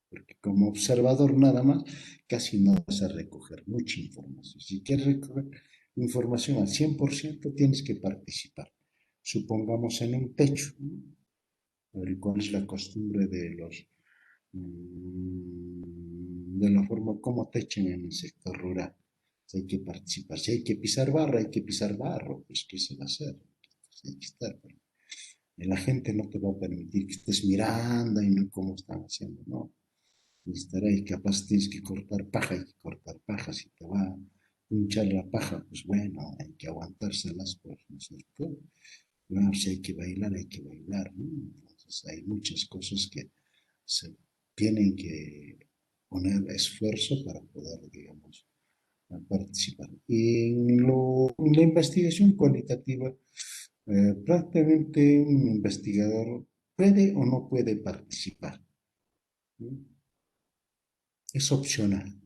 Porque como observador nada más, casi no vas a recoger mucha información. Si quieres recoger información al 100%, tienes que participar. Supongamos en un techo, ¿no? ¿Cuál es la costumbre de de la forma como techan en el sector rural? Si hay que participar, si hay que pisar barro, hay que pisar barro, pues ¿qué se va a hacer? Pues hay que estar, pero la gente no te va a permitir que estés mirando y no cómo están haciendo, no. Y estar ahí, capaz tienes que cortar paja, hay que cortar paja, si te va a hinchar la paja, pues bueno, hay que aguantárselas, pues, ¿no es cierto? Claro, si hay que bailar, ¿no? Entonces hay muchas cosas que se tienen que poner esfuerzo para poder, digamos, participar. Y en la investigación cualitativa, prácticamente un investigador puede o no puede participar, ¿no? Es opcional.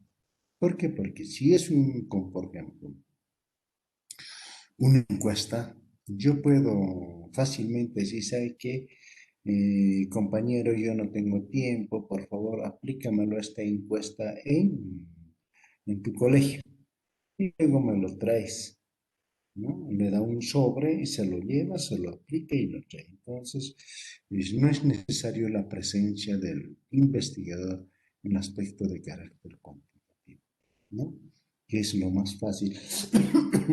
¿Por qué? Porque si es por ejemplo, una encuesta, yo puedo fácilmente decir, ¿sabe qué? Compañero, yo no tengo tiempo, por favor, aplícamelo a esta encuesta en tu colegio. Y luego me lo traes, ¿no? Le da un sobre y se lo lleva, se lo aplica y lo trae. Entonces, no es necesario la presencia del investigador en aspecto de carácter cuantitativo, ¿no? Que es lo más fácil,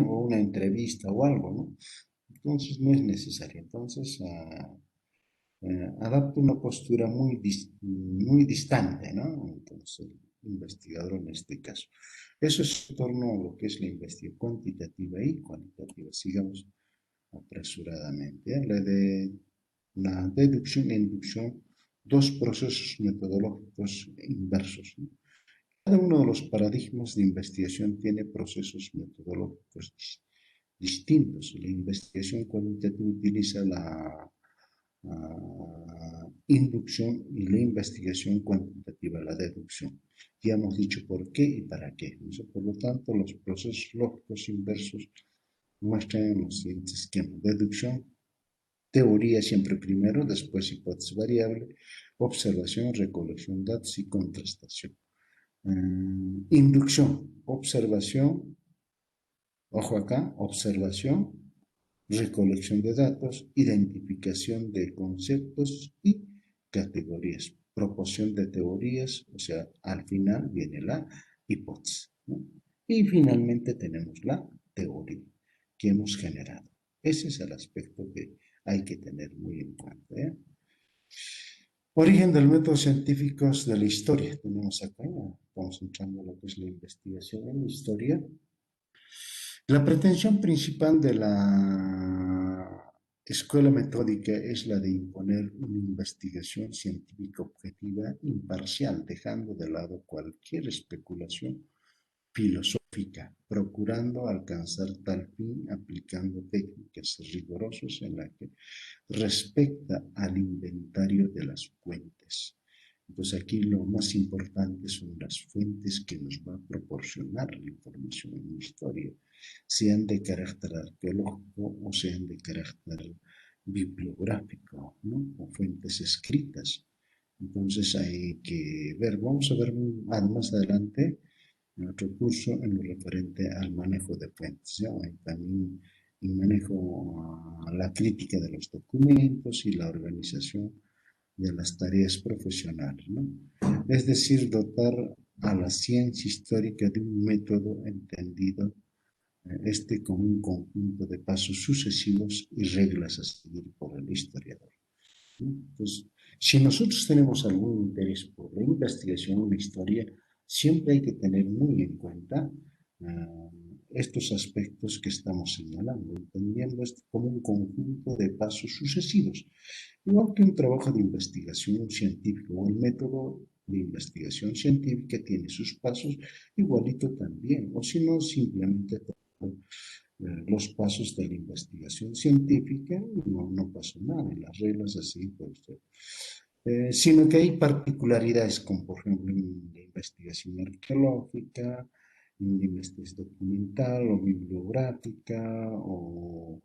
o una entrevista o algo, ¿no? Entonces, no es necesario. Entonces, adapta una postura muy distante, ¿no? Entonces, el investigador en este caso. Eso es en torno a lo que es la investigación cuantitativa y cualitativa. Sigamos apresuradamente. La deducción e inducción, dos procesos metodológicos inversos, ¿no? Cada uno de los paradigmas de investigación tiene procesos metodológicos distintos. La investigación cualitativa utiliza la inducción y la investigación cuantitativa, la deducción. Ya hemos dicho por qué y para qué. Por lo tanto, los procesos lógicos inversos muestran los siguientes esquemas. Deducción, teoría siempre primero, después hipótesis variable, observación, recolección de datos y contrastación. Inducción, observación, ojo acá, observación, recolección de datos, identificación de conceptos y categorías, proporción de teorías, o sea, al final viene la hipótesis, ¿no? Y finalmente tenemos la teoría que hemos generado. Ese es el aspecto que hay que tener muy en cuenta, ¿eh? Origen del método científico de la historia. Tenemos acá, estamos entrando en lo que es la investigación en la historia. La pretensión principal de la escuela metódica es la de imponer una investigación científica objetiva imparcial, dejando de lado cualquier especulación filosófica, procurando alcanzar tal fin aplicando técnicas rigurosas en la que respecta al inventario de las fuentes. Entonces aquí lo más importante son las fuentes que nos va a proporcionar la información en la historia, sean de carácter arqueológico o sean de carácter bibliográfico, ¿no? O fuentes escritas. Entonces hay que ver, vamos a ver más adelante en otro curso en lo referente al manejo de fuentes, ¿ya? Hay también el manejo a la crítica de los documentos y la organización de las tareas profesionales, ¿no? Es decir, dotar a la ciencia histórica de un método entendido como un conjunto de pasos sucesivos y reglas a seguir por el historiador, ¿no? Entonces, si nosotros tenemos algún interés por la investigación o la historia, siempre hay que tener muy en cuenta uh, estos aspectos que estamos señalando, entendiendo esto como un conjunto de pasos sucesivos. Igual que un trabajo de investigación científica o el método de investigación científica tiene sus pasos, igualito también, o si no, simplemente los pasos de la investigación científica, no pasó nada, en las reglas así, pues, sino que hay particularidades, como por ejemplo en la investigación arqueológica, en la investigación documental o bibliográfica, o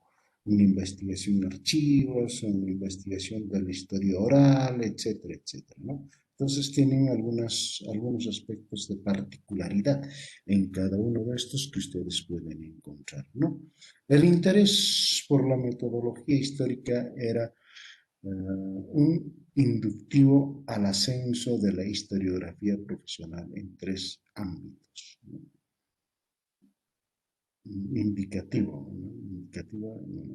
una investigación en archivos, o una investigación de la historia oral, etcétera, etcétera, ¿no? Entonces tienen algunos aspectos de particularidad en cada uno de estos que ustedes pueden encontrar, ¿no? El interés por la metodología histórica era un inductivo al ascenso de la historiografía profesional en tres ámbitos, ¿no? Indicativo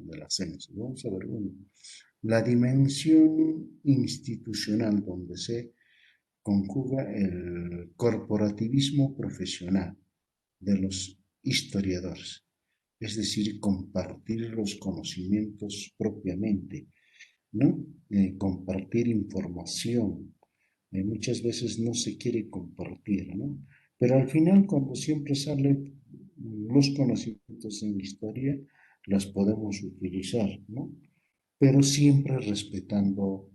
del ascenso. Vamos a ver uno. La dimensión institucional donde se conjuga el corporativismo profesional de los historiadores, es decir, compartir los conocimientos propiamente, ¿no? Compartir información. Muchas veces no se quiere compartir, ¿no? Pero al final, cuando siempre salen los conocimientos en historia, las podemos utilizar, ¿no? Pero siempre respetando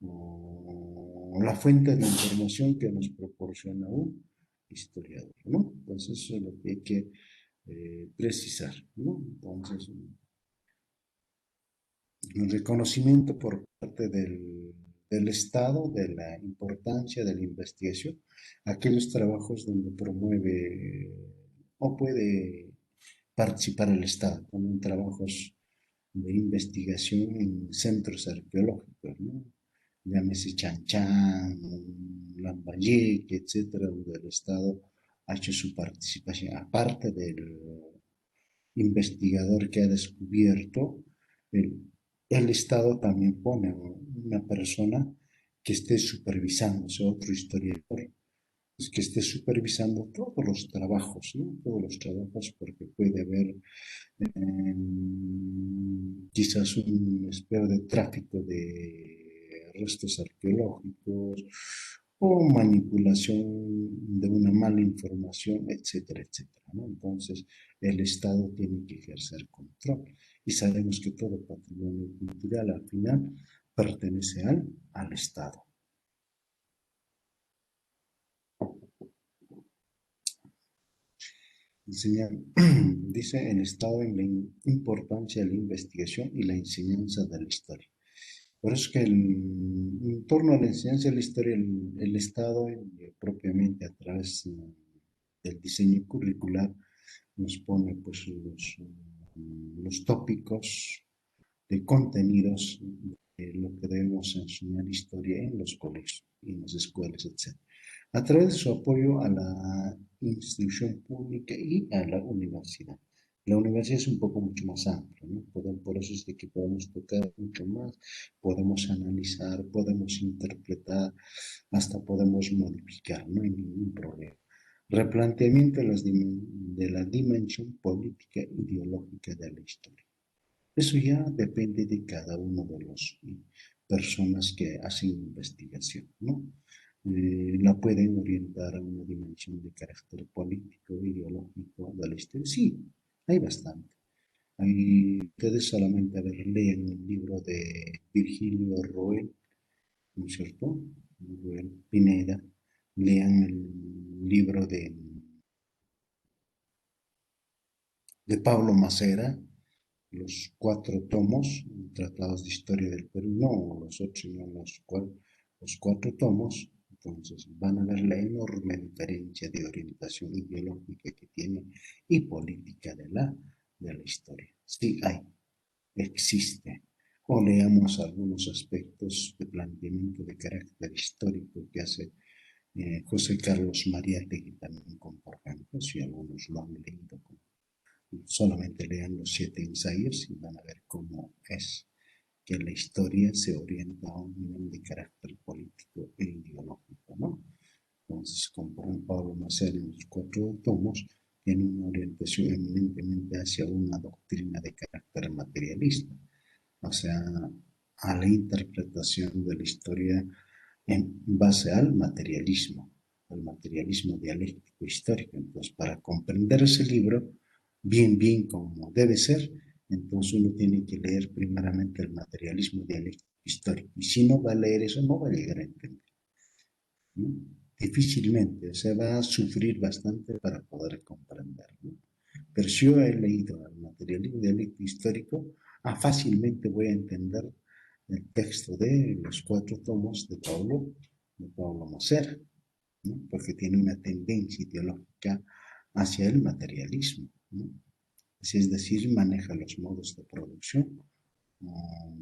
la fuente de información que nos proporciona un historiador, ¿no? Entonces, eso es lo que hay que precisar, ¿no? Entonces, el reconocimiento por parte del Estado de la importancia de la investigación, aquellos trabajos donde promueve o puede participar el Estado, como en trabajos de investigación en centros arqueológicos, ¿no? Llámese Chan Chan, Lambayeque, etcétera, donde el Estado ha hecho su participación, aparte del investigador que ha descubierto, el, el Estado también pone una persona que esté supervisando, o sea, otro historiador, pues, que esté supervisando todos los trabajos, ¿no? Todos los trabajos, porque puede haber quizás un espero de tráfico de restos arqueológicos o manipulación de una mala información, etcétera, etcétera, ¿no? Entonces, el Estado tiene que ejercer control y sabemos que todo patrimonio cultural al final pertenece al Estado. Enseñar, dice el Estado en la importancia de la investigación y la enseñanza de la historia. Por eso es que en torno a la enseñanza de la historia, el Estado, propiamente a través del diseño curricular, nos pone pues, los tópicos de contenidos de lo que debemos enseñar historia en los colegios, en las escuelas, etc. A través de su apoyo a la institución pública y a la universidad. La universidad es un poco mucho más amplio, ¿no? Por eso es de que podemos tocar mucho más, podemos analizar, podemos interpretar, hasta podemos modificar, no hay ningún problema. Replanteamiento de la dimensión política e ideológica de la historia. Eso ya depende de cada uno de las personas que hacen investigación, ¿no? La pueden orientar a una dimensión de carácter político, ideológico de la historia. Sí, hay bastante. Ustedes solamente a ver, lean el libro de Virgilio Roel, ¿no es cierto? Roel Pineda, lean el libro de Pablo Macera, los cuatro tomos, tratados de historia del Perú, no los ocho, no los cuatro tomos, entonces van a ver la enorme diferencia de orientación ideológica que tiene y política de la historia. Sí hay, existe. O leamos algunos aspectos de planteamiento de carácter histórico que hace José Carlos Mariátegui también, por ejemplo, si algunos lo han leído solamente lean los 7 ensayos y van a ver cómo es que la historia se orienta a un nivel de carácter político e ideológico, ¿no? Entonces, como por ejemplo Pablo Marcel en los 4 tomos, tiene una orientación eminentemente hacia una doctrina de carácter materialista, o sea, a la interpretación de la historia en base al materialismo dialéctico histórico. Entonces, para comprender ese libro bien, bien como debe ser, entonces uno tiene que leer primeramente el materialismo dialéctico histórico. Y si no va a leer eso, no va a llegar a entender, ¿no? Difícilmente, o sea, va a sufrir bastante para poder comprenderlo. Pero si yo he leído el materialismo dialéctico histórico, fácilmente voy a entender el texto de los 4 tomos de Pablo Moser, ¿no? Porque tiene una tendencia ideológica hacia el materialismo, ¿no? Es decir, maneja los modos de producción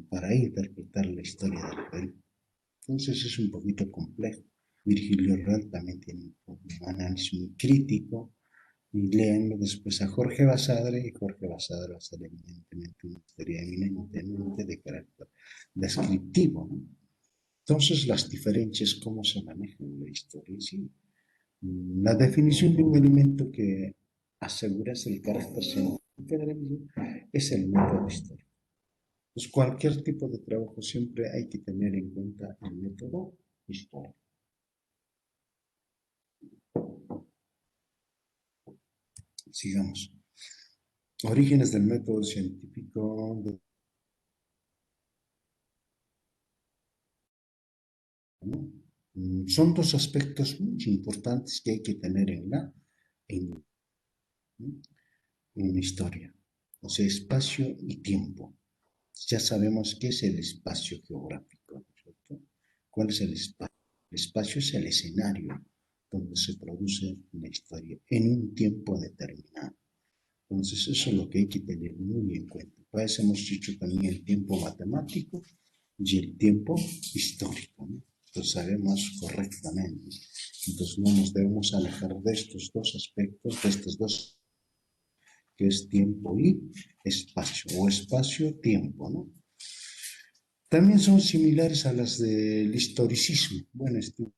para interpretar la historia del Perú. Entonces es un poquito complejo. Virgilio Real también tiene un análisis muy crítico. Y leanlo después a Jorge Basadre, y Jorge Basadre va a ser evidentemente una historia eminentemente de carácter descriptivo, ¿no? Entonces, las diferencias, cómo se manejan en la historia, sí. La definición de un elemento que asegura el carácter científico de la misma es el método histórico. Pues cualquier tipo de trabajo siempre hay que tener en cuenta el método histórico. Sigamos. Orígenes del método científico. ¿No? Son dos aspectos muy importantes que hay que tener en, en historia. O sea, espacio y tiempo. Ya sabemos qué es el espacio geográfico, ¿cierto? ¿Cuál es el espacio? El espacio es el escenario donde se produce una historia en un tiempo determinado. Entonces, eso es lo que hay que tener muy en cuenta. Para eso hemos dicho también el tiempo matemático y el tiempo histórico, ¿no? Lo sabemos correctamente. Entonces, no nos debemos alejar de estos dos aspectos, de estos dos, que es tiempo y espacio, o espacio-tiempo, ¿no? También son similares a las del historicismo. Bueno, esto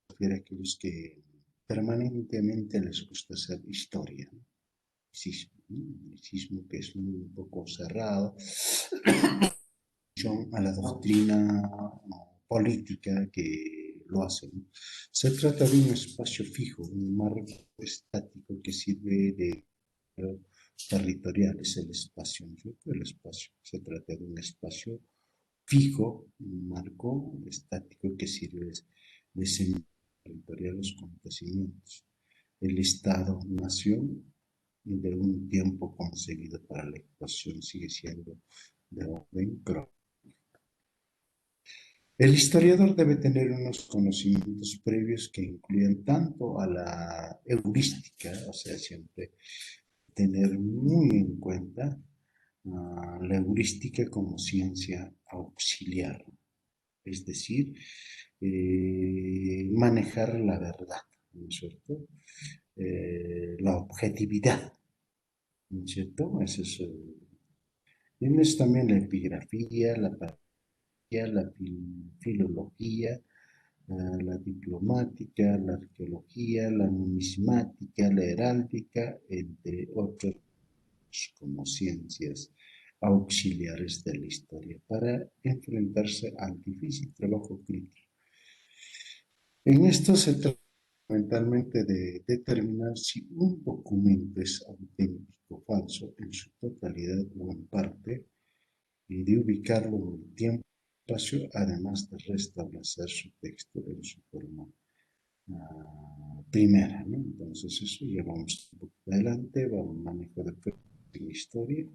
refiere a aquellos que permanentemente les gusta hacer historia, ¿no? El que es un poco cerrado a la doctrina política que lo hacen. Se trata de un espacio fijo, un marco estático que sirve de territorial, es el espacio, ¿no? El espacio. Se trata de un espacio fijo, un marco estático que sirve de señal territorial a los acontecimientos. El Estado-nación de un tiempo conseguido para la ecuación sigue siendo de orden crónico. El historiador debe tener unos conocimientos previos que incluyan tanto a la heurística, o sea, siempre tener muy en cuenta la heurística como ciencia auxiliar, es decir, manejar la verdad, ¿no es cierto? La objetividad, ¿no es cierto? Ese es, tienes también la epigrafía, la parafía, la filología, la diplomática, la arqueología, la numismática, la heráldica, entre otros como ciencias auxiliares de la historia para enfrentarse al difícil trabajo crítico. En esto se trata fundamentalmente de determinar si un documento es auténtico o falso en su totalidad o en parte y de ubicarlo en el tiempo y espacio, además de restablecer su texto en su forma primera, ¿no? Entonces eso ya vamos un poco adelante, vamos a manejo de la historia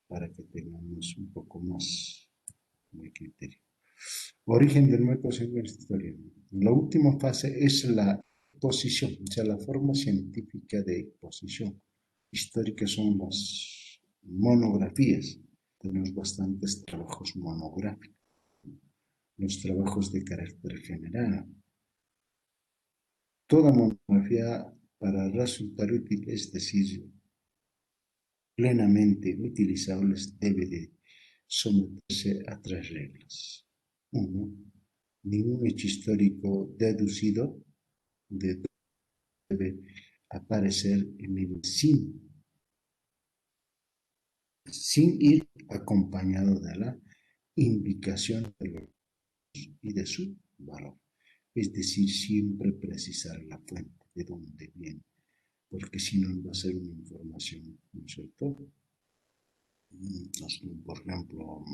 para que tengamos un poco más de criterio. Origen del método científico. La última fase es la exposición, o sea, la forma científica de exposición. Histórica son las monografías. Tenemos bastantes trabajos monográficos, los trabajos de carácter general. Toda monografía para resultar útil, es decir, plenamente utilizables, debe de someterse a tres reglas. Uno, ningún hecho histórico deducido debe aparecer en el sin ir acompañado de la indicación de los y de su valor. Es decir, siempre precisar la fuente de dónde viene, porque si no va a ser una información, ¿no es cierto? Por ejemplo,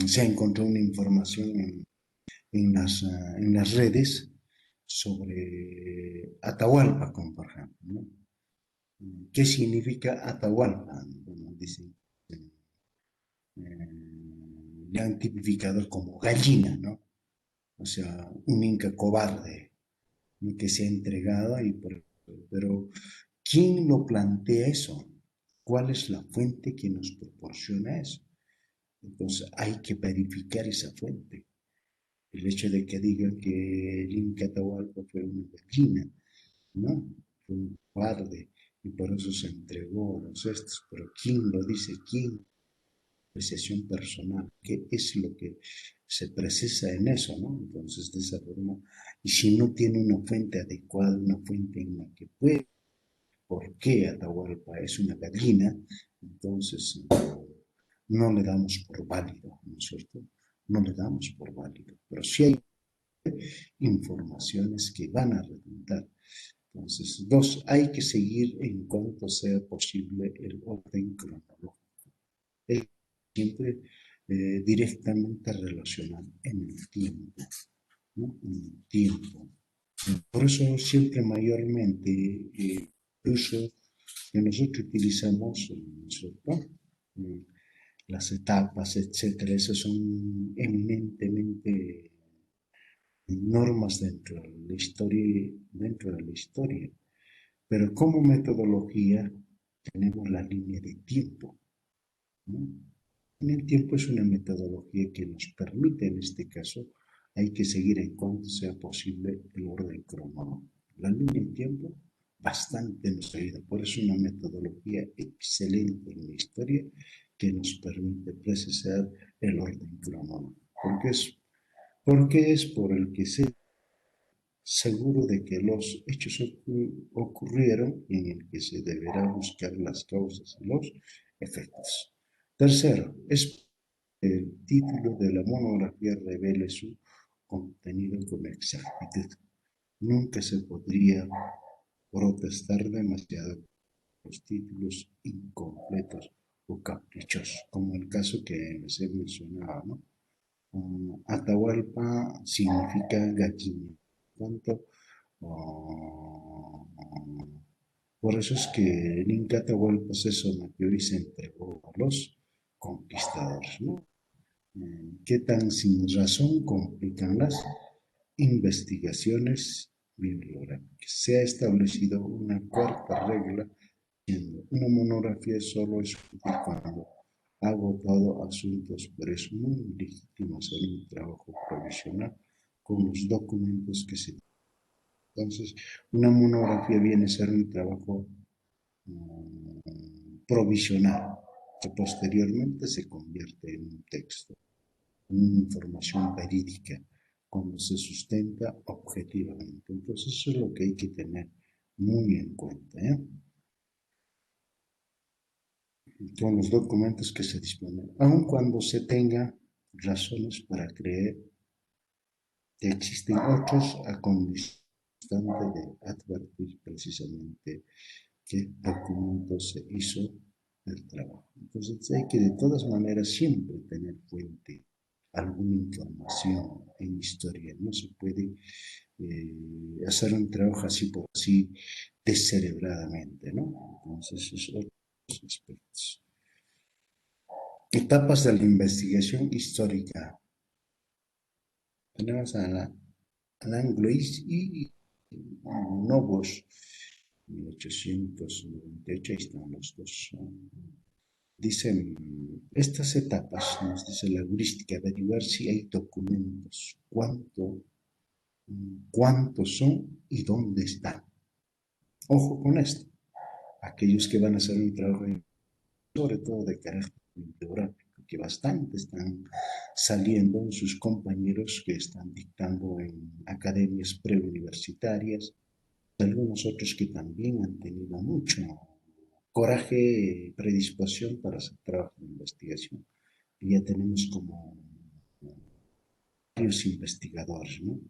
se encontró una información en las redes sobre Atahualpa, como por ejemplo, ¿no? ¿Qué significa Atahualpa? Bueno, dicen, le han tipificado como gallina, ¿no? O sea, un inca cobarde, ¿no? Que se ha entregado, pero ¿quién lo plantea eso? ¿Cuál es la fuente que nos proporciona eso? Entonces hay que verificar esa fuente. El hecho de que digan que el Inca Atahualpa fue una gallina, ¿no? Fue un cobarde y por eso se entregó a los estos. Pero ¿quién lo dice? ¿Quién? Apreciación personal. ¿Qué es lo que se precisa en eso, ¿no? Entonces, de esa forma, y si no tiene una fuente adecuada, una fuente en la que puede por qué Atahualpa es una gallina, entonces no le damos por válido, ¿no es cierto? No le damos por válido, pero sí hay informaciones que van a redundar. Entonces, dos, hay que seguir en cuanto sea posible el orden cronológico. Es siempre directamente relacionado en el tiempo, ¿no? En el tiempo. Por eso siempre mayormente el uso que nosotros utilizamos, ¿no? Las etapas, etcétera, esas son eminentemente normas dentro de la historia. Pero como metodología tenemos la línea de tiempo, ¿no? En el tiempo es una metodología que nos permite, en este caso, hay que seguir en cuanto sea posible el orden cronológico. La línea de tiempo bastante nos ayuda, por eso es una metodología excelente en la historia que nos permite precisar el orden cronológico, porque es por el que se seguro de que los hechos ocurrieron y en el que se deberá buscar las causas y los efectos. Tercero, es el título de la monografía revele su contenido con exactitud. Nunca se podría protestar demasiado por los títulos incompletos o caprichosos, como el caso que se mencionaba, ¿no? Atahualpa significa gallina. Tanto, uh, por eso es que el Inca Atahualpa se sometió y se entregó a los conquistadores, ¿no? ¿Qué tan sin razón complican las investigaciones bibliográficas? Se ha establecido una cuarta regla, siendo una monografía solo es útil cuando ha agotado asuntos, pero es muy legítimo hacer un trabajo provisional con los documentos que se... Entonces, una monografía viene a ser un trabajo provisional, que posteriormente se convierte en un texto, una información verídica, cuando se sustenta objetivamente. Entonces, eso es lo que hay que tener muy en cuenta, ¿eh? Con los documentos que se disponen, aun cuando se tenga razones para creer que existen otros a condición de advertir precisamente qué documento se hizo el trabajo. Entonces hay que de todas maneras siempre tener fuente alguna información en historia. No se puede hacer un trabajo así por así descerebradamente, ¿no? Entonces esos otros aspectos. Etapas de la investigación histórica. Tenemos a la Anglois y Novos, 1898, ahí están los dos. Dicen, estas etapas, nos dice la heurística, averiguar si hay documentos, cuántos son y dónde están. Ojo con esto, aquellos que van a hacer un trabajo, sobre todo de carácter bibliográfico, que bastante están saliendo en sus compañeros que están dictando en academias preuniversitarias, algunos otros que también han tenido mucho coraje y predisposición para hacer trabajo de investigación. Y ya tenemos como varios investigadores, ¿no?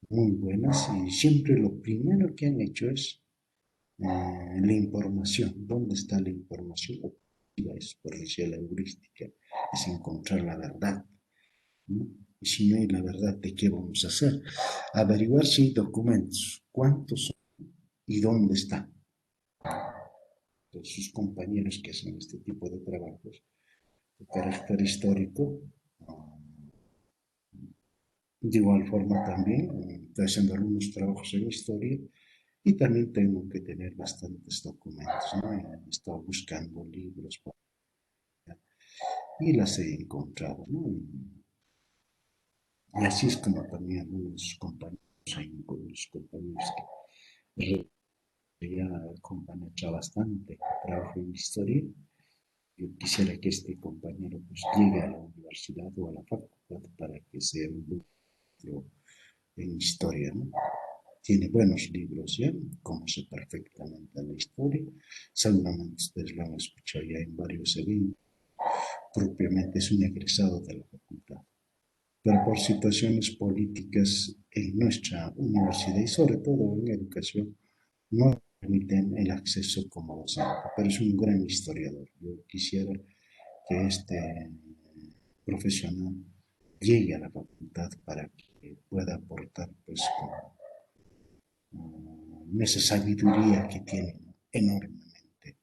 Muy buenas y siempre lo primero que han hecho es la información. ¿Dónde está la información? Es por decir la heurística, es encontrar la verdad, ¿no? Y si no hay la verdad, ¿de qué vamos a hacer? Averiguar si hay documentos, cuántos son y dónde están. Sus compañeros que hacen este tipo de trabajos de carácter histórico, de igual forma también estoy haciendo algunos trabajos en historia y también tengo que tener bastantes documentos, ¿no? He estado buscando libros y las he encontrado, ¿no? Y así es como también algunos compañeros, hay algunos compañeros que ya hecho bastante trabajo en historia. Yo quisiera que este compañero pues llegue a la universidad o a la facultad para que sea un maestro en historia, ¿no? tiene buenos libros, ¿ya? Conoce perfectamente la historia. Seguramente ustedes lo han escuchado ya en varios eventos. Propiamente es un egresado de la facultad. Pero por situaciones políticas en nuestra universidad y sobre todo en educación, no permiten el acceso como docente, pero es un gran historiador. Yo quisiera que este profesional llegue a la facultad para que pueda aportar pues con esa sabiduría que tiene, ¿no? Enormemente.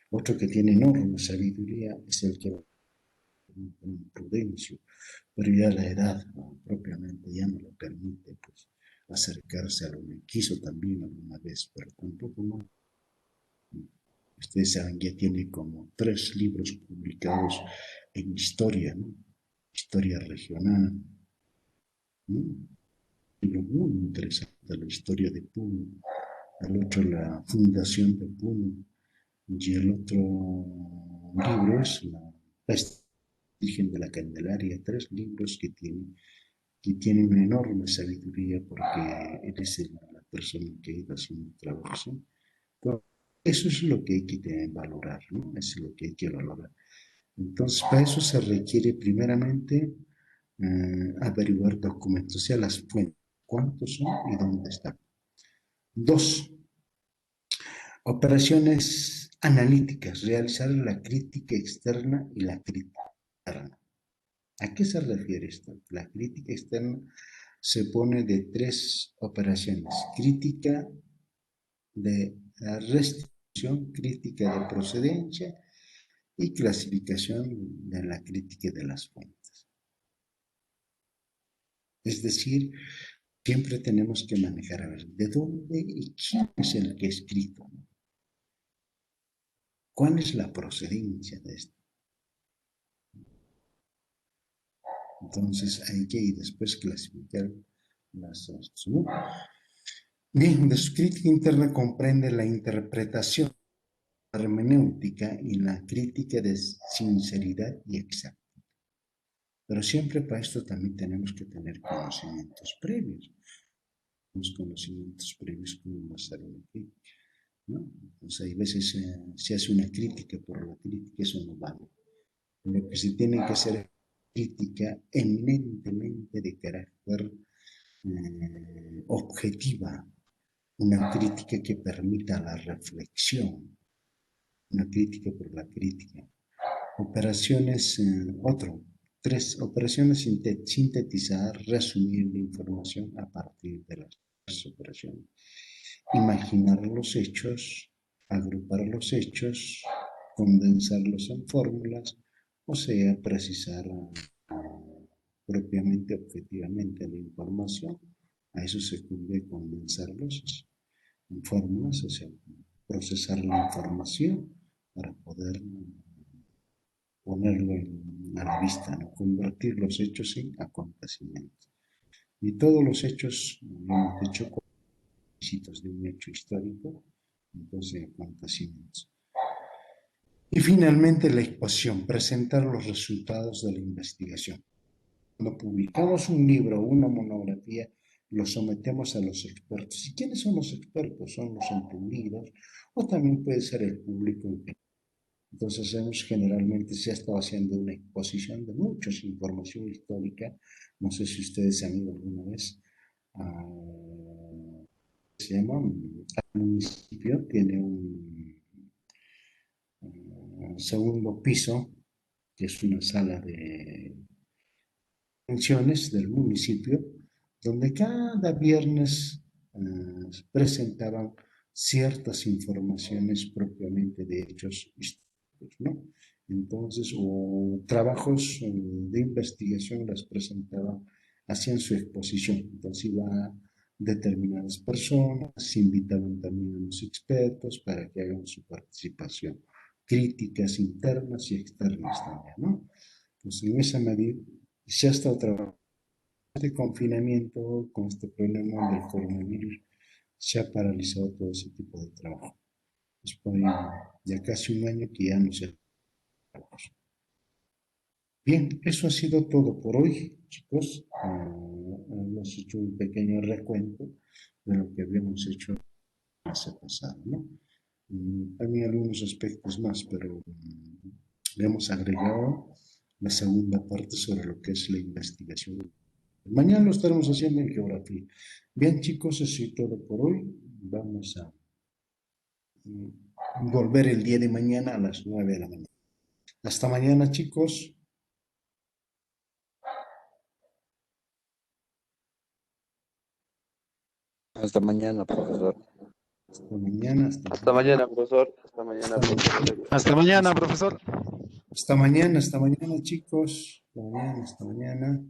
Otro que tiene enorme sabiduría es el que con prudencia, pero ya la edad, ¿no? Propiamente ya no le permite pues acercarse a lo que quiso también alguna vez, pero tampoco no. Ustedes saben, ya tiene como 3 libros publicados en historia, ¿no? Historia regional, ¿no? Libro muy interesante, la historia de Puno, el otro la fundación de Puno, y el otro libro es la Virgen de la Candelaria, 3 libros que tienen una enorme sabiduría porque él es la persona que ha ido haciendo un trabajo. ¿Sí? Eso es lo que hay que valorar, ¿no? Eso es lo que hay que valorar. Entonces, para eso se requiere primeramente averiguar documentos, o sea, las fuentes, cuántos son y dónde están. 2, operaciones analíticas, realizar la crítica externa y la crítica interna. ¿A qué se refiere esto? La crítica externa se pone de 3 operaciones: crítica de restitución, crítica de procedencia y clasificación de la crítica de las fuentes. Es decir, siempre tenemos que manejar a ver de dónde y quién es el que ha escrito, ¿no? ¿Cuál es la procedencia de esto? Entonces hay que ir después clasificar las cosas, ¿no? Bien, de su crítica interna comprende la interpretación, la hermenéutica y la crítica de sinceridad y exactitud. Pero siempre para esto también tenemos que tener conocimientos previos. Los conocimientos previos como hacer una crítica, ¿no? Entonces hay veces se hace una crítica por la crítica, eso no vale. Lo que se tiene que hacer es crítica eminentemente de carácter objetiva, una crítica que permita la reflexión, una crítica por la crítica. Operaciones, otro, 3 operaciones: sintetizar, resumir la información a partir de las operaciones. Imaginar los hechos, agrupar los hechos, condensarlos en fórmulas, o sea, precisar propiamente, objetivamente la información. A eso se puede condensarlos en fórmulas, o sea, procesar la información para poder ponerlo a la vista, ¿no? Convertir los hechos en acontecimientos. Y todos los hechos, lo hemos dicho, como requisitos de un hecho histórico, entonces acontecimientos. Y finalmente la exposición, presentar los resultados de la investigación. Cuando publicamos un libro o una monografía, lo sometemos a los expertos. ¿Y quiénes son los expertos? Son los entendidos, o también puede ser el público en general. Entonces, generalmente se ha estado haciendo una exposición de mucha información histórica. No sé si ustedes han ido alguna vez a, se llama, al municipio, tiene un segundo piso, que es una sala de funciones del municipio, donde cada viernes presentaban ciertas informaciones propiamente de hechos históricos, ¿no? Entonces, o trabajos de investigación las presentaban, hacían su exposición. Entonces iba determinadas personas, se invitaban también a los expertos para que hagan su participación, críticas internas y externas también, ¿no? Pues en esa medida se ha estado trabajando este confinamiento, con este problema del coronavirus, se ha paralizado todo ese tipo de trabajo. Después ya casi un año que ya no se trabaja. Bien, eso ha sido todo por hoy, chicos. Hemos hecho un pequeño recuento de lo que habíamos hecho la clase pasada, ¿no? Hay algunos aspectos más, pero le hemos agregado la segunda parte sobre lo que es la investigación. Mañana lo estaremos haciendo en geografía. Bien, chicos, eso es todo por hoy. Vamos a volver el día de mañana a las 9 de la mañana. Hasta mañana, chicos. Hasta mañana, profesor. Hasta mañana, hasta Hasta mañana. mañana, profesor. Hasta mañana, Hasta profesor. mañana. Hasta mañana, profesor. Hasta mañana, chicos. Hasta mañana, hasta mañana.